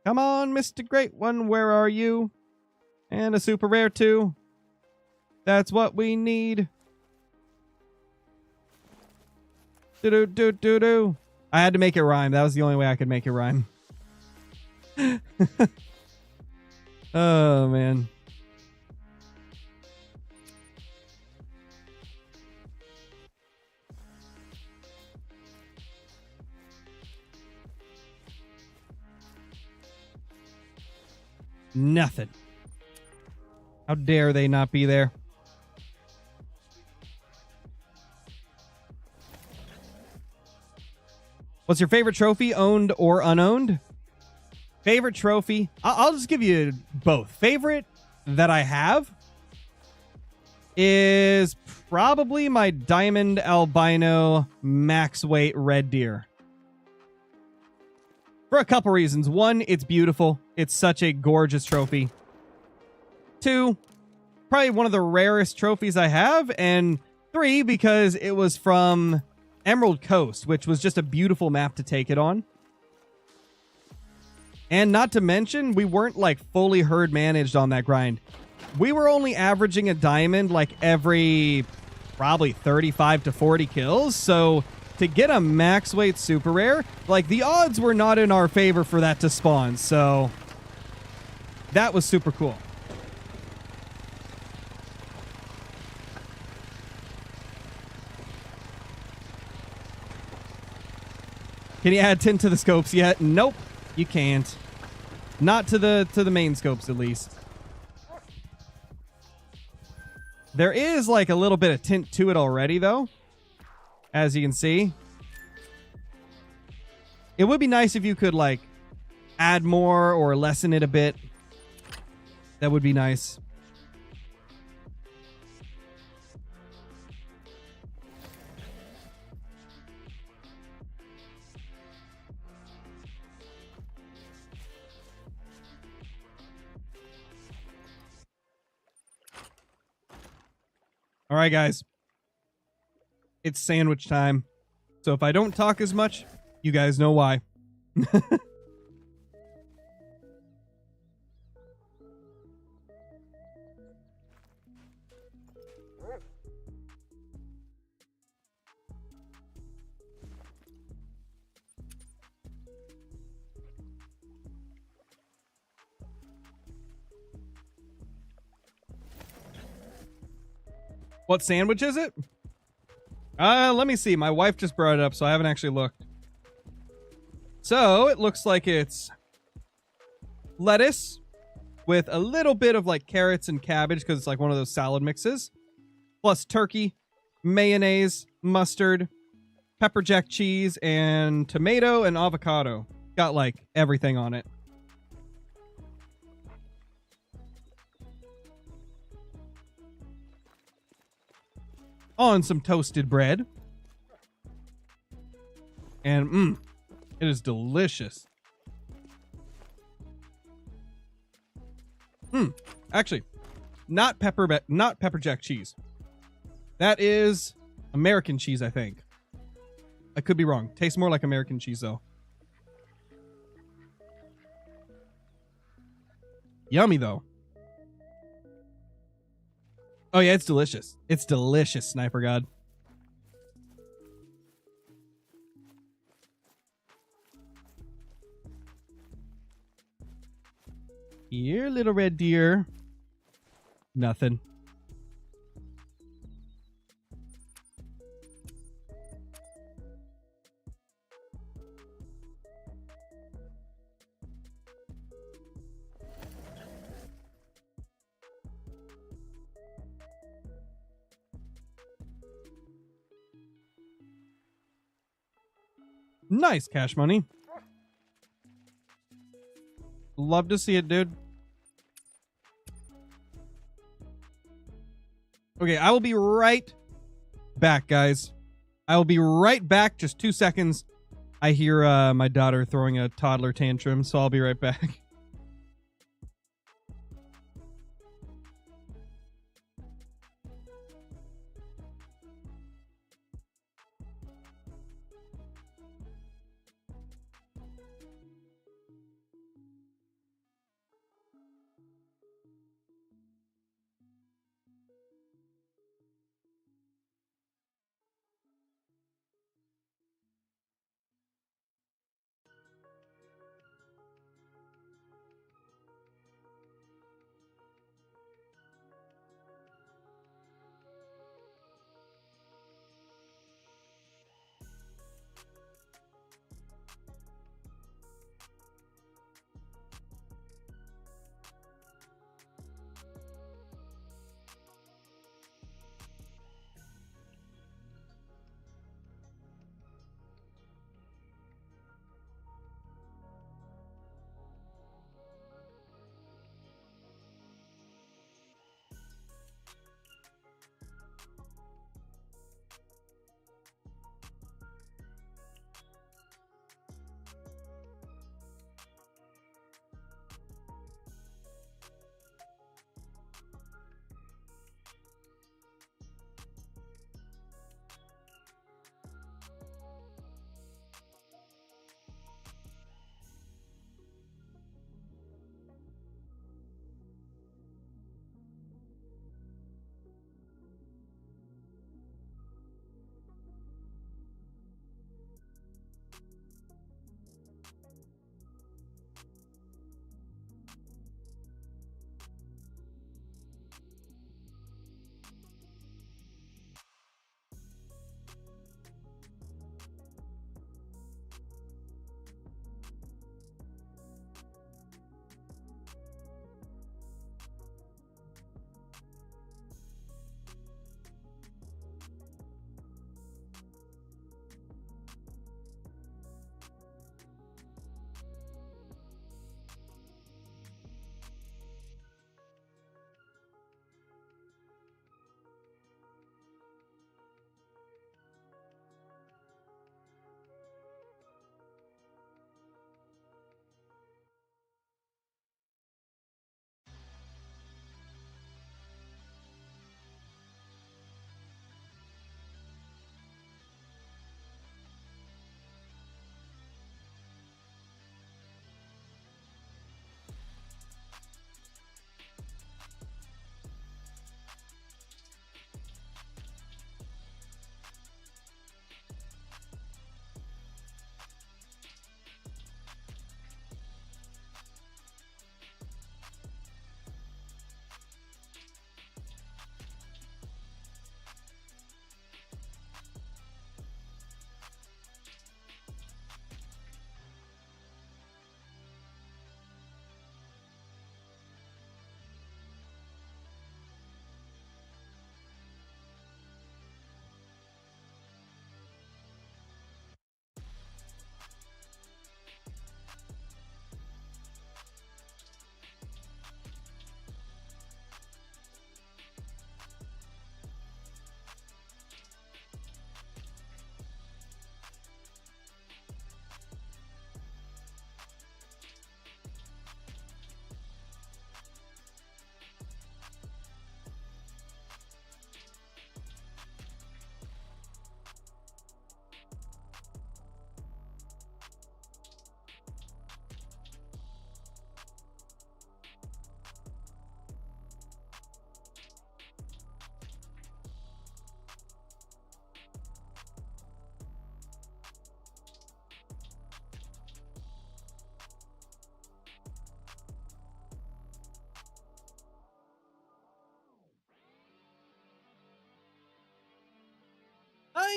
Come on, Mr. Great One, where are you? And a super rare too. That's what we need. Do-do-do-do-do. I had to make it rhyme. That was the only way I could make it rhyme. Oh, man. Nothing. How dare they not be there? What's your favorite trophy, owned or unowned? Favorite trophy? I'll just give you both. Favorite that I have is probably my diamond albino max weight red deer. For a couple reasons. One, it's beautiful. It's such a gorgeous trophy. Two, probably one of the rarest trophies I have. And three, because it was from Emerald Coast, which was just a beautiful map to take it on. And not to mention, we weren't like fully herd managed on that grind. We were only averaging a diamond like every probably 35 to 40 kills. So to get a max weight super rare, like the odds were not in our favor for that to spawn. So that was super cool. Can you add tint to the scopes yet? Nope, you can't. Not to the main scopes, at least. There is like a little bit of tint to it already, though. As you can see. It would be nice if you could like add more or lessen it a bit. That would be nice. All right, guys. It's sandwich time. So if I don't talk as much, you guys know why. What sandwich is it? Let me see. My wife just brought it up, so I haven't actually looked. So it looks like it's lettuce with a little bit of like carrots and cabbage because it's like one of those salad mixes. Plus turkey, mayonnaise, mustard, pepper jack cheese, and tomato and avocado. Got like everything on it. On some toasted bread. And it is delicious. Actually, not pepper jack cheese. That is American cheese, I think. I could be wrong. Tastes more like American cheese though. Yummy though. Oh yeah, it's delicious. It's delicious, Sniper God. Here, little red deer. Nothing. Nice cash money. Love to see it, dude. Okay, I will be right back, guys. I will be right back. Just 2 seconds. I hear my daughter throwing a toddler tantrum, so I'll be right back.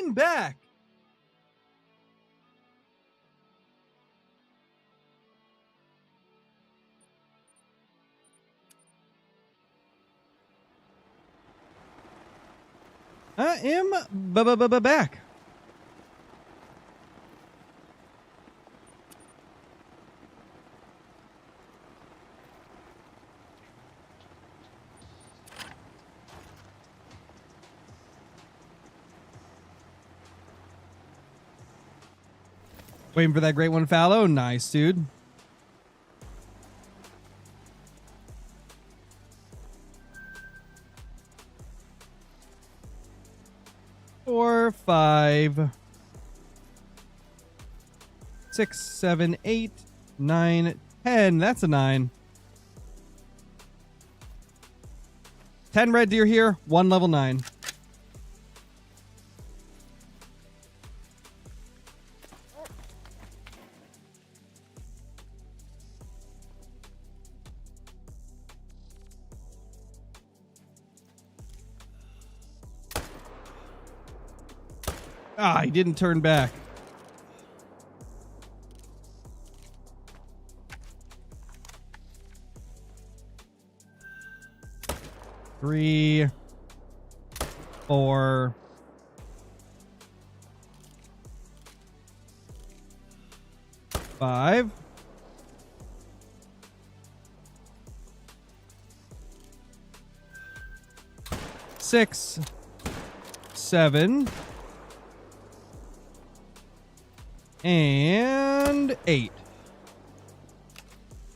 I'm back. I am back. Waiting for that great one fallow. Nice, dude. Four, 5, 6, 7, 8, 9, 10. That's a 9. 10 red deer here. 1 level 9. Ah, he didn't turn back. Three, 4, 5, 6, 7, and 8.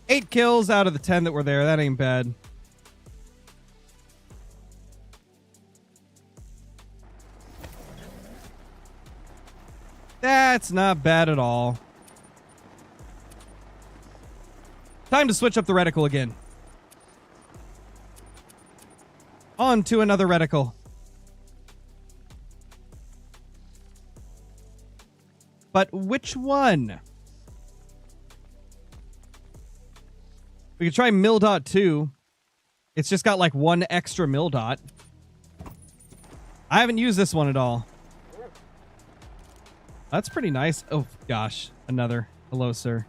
8 kills out of the 10 that were there. That ain't bad. That's not bad at all. Time to switch up the reticle again. On to another reticle. But which one? We could try mill dot 2. It's just got like 1 extra mill dot. I haven't used this one at all. That's pretty nice. Oh, gosh. Another. Hello, sir.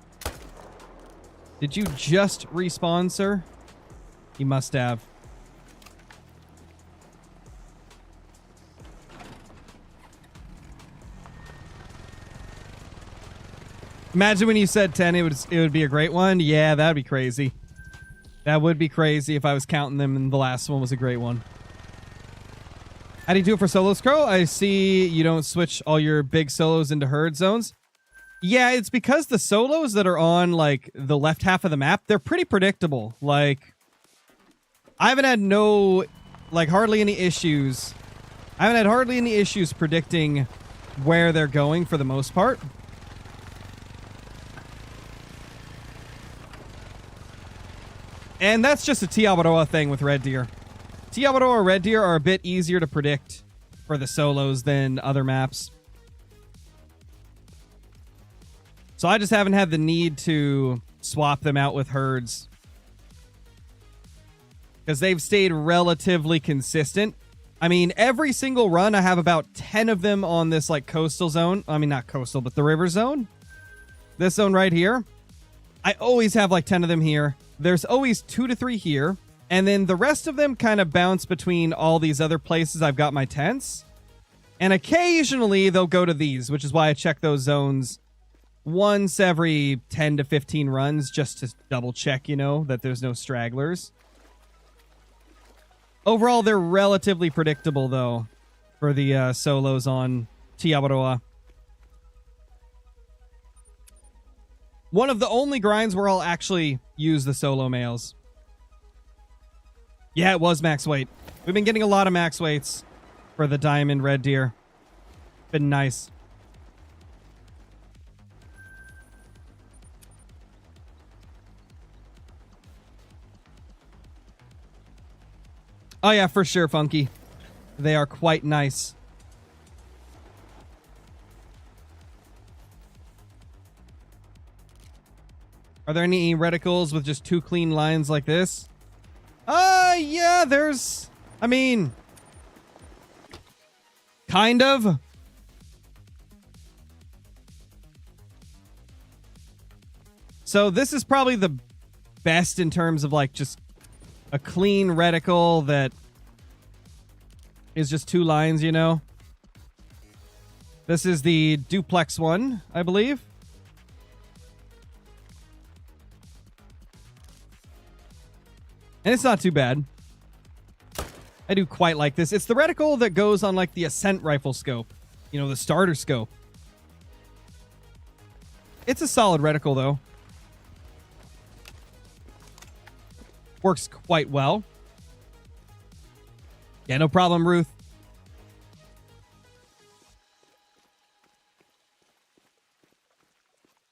Did you just respawn, sir? You must have. Imagine when you said 10, it would be a great one. Yeah, that'd be crazy. That would be crazy if I was counting them and the last one was a great one. How do you do it for solos, Crow? I see you don't switch all your big solos into herd zones. Yeah, it's because the solos that are on, like, the left half of the map, they're pretty predictable. Like, I haven't had hardly any issues. I haven't had hardly any issues predicting where they're going for the most part. And that's just a Tiawaroa thing with red deer. Tiawaroa red deer are a bit easier to predict for the solos than other maps. So I just haven't had the need to swap them out with herds. Because they've stayed relatively consistent. I mean, every single run I have about 10 of them on this like coastal zone. I mean, not coastal, but the river zone. This zone right here. I always have like 10 of them here. There's always 2 to 3 here. And then the rest of them kind of bounce between all these other places I've got my tents. And occasionally they'll go to these, which is why I check those zones once every 10 to 15 runs just to double check, you know, that there's no stragglers. Overall, they're relatively predictable, though, for the solos on Tiawaroa. One of the only grinds where I'll actually use the solo males. Yeah, it was max weight. We've been getting a lot of max weights for the diamond red deer. Been nice. Oh yeah, for sure, Funky. They are quite nice. Are there any reticles with just 2 clean lines like this? Yeah, there's... I mean... Kind of. So this is probably the best in terms of like just a clean reticle that is just 2 lines, you know. This is the duplex one, I believe. And it's not too bad. I do quite like this. It's the reticle that goes on like the Ascent rifle scope. You know, the starter scope. It's a solid reticle though. Works quite well. Yeah, no problem, Ruth.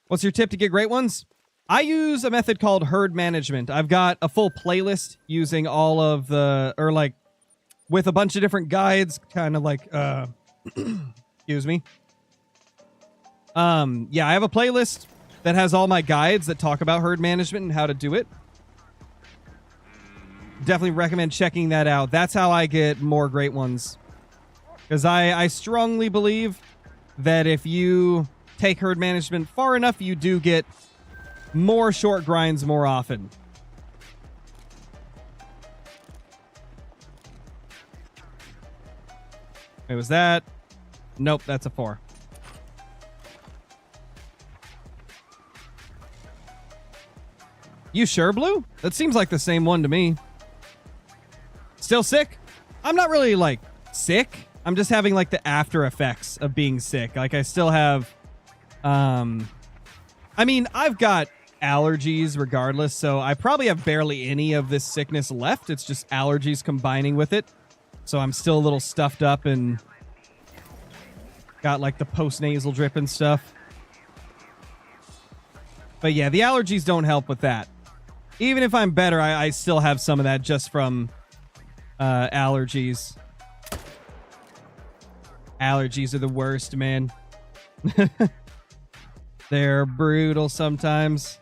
What's your tip to get great ones? I use a method called herd management. I've got a full playlist using all of the, or like, with a bunch of different guides, kind of like, excuse me. Yeah, I have a playlist that has all my guides that talk about herd management and how to do it. Definitely recommend checking that out. That's how I get more great ones. Because I strongly believe that if you take herd management far enough, you do get more short grinds more often. Wait, was that? Nope, that's a 4. You sure, Blue? That seems like the same one to me. Still sick? I'm not really, like, sick. I'm just having, like, the after effects of being sick. Like, I still have, I mean, I've got allergies regardless, so I probably have barely any of this sickness left. It's just allergies combining with it. So I'm still a little stuffed up and got, like, the post-nasal drip and stuff. But, yeah, the allergies don't help with that. Even if I'm better, I still have some of that just from allergies. Allergies are the worst, man. They're brutal sometimes.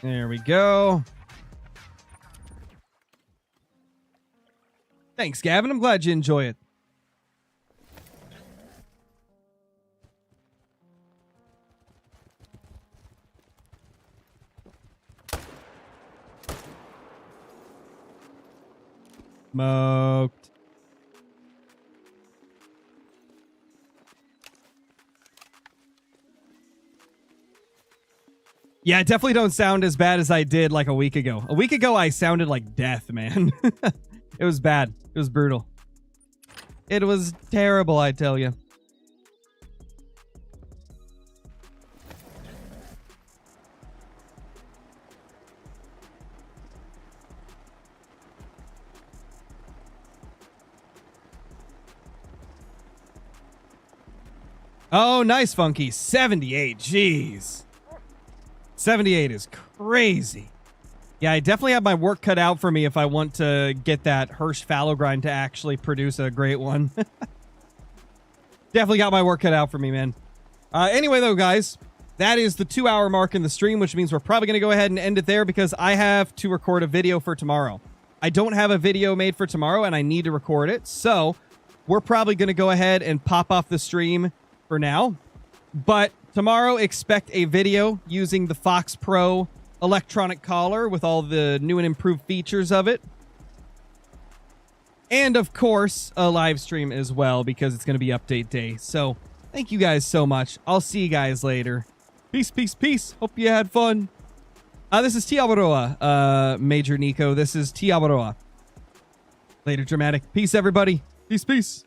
There we go. Thanks, Gavin. I'm glad you enjoy it. Smoked. Yeah, I definitely don't sound as bad as I did like a week ago. A week ago, I sounded like death, man. It was bad. It was brutal. It was terrible, I tell you. Oh, nice, Funky. 78. Jeez. 78 is crazy. Yeah, I definitely have my work cut out for me if I want to get that Hirsch fallow grind to actually produce a great one. Definitely got my work cut out for me, man. Anyway, though, guys, that is the 2-hour mark in the stream, which means we're probably going to go ahead and end it there because I have to record a video for tomorrow. I don't have a video made for tomorrow, and I need to record it. So we're probably going to go ahead and pop off the stream for now. But tomorrow, expect a video using the Fox Pro electronic collar with all the new and improved features of it. And, of course, a live stream as well because it's going to be update day. So thank you guys so much. I'll see you guys later. Peace, peace, peace. Hope you had fun. This is Tiabaroa, Major Nico. This is Tiabaroa. Later, Dramatic. Peace, everybody. Peace, peace.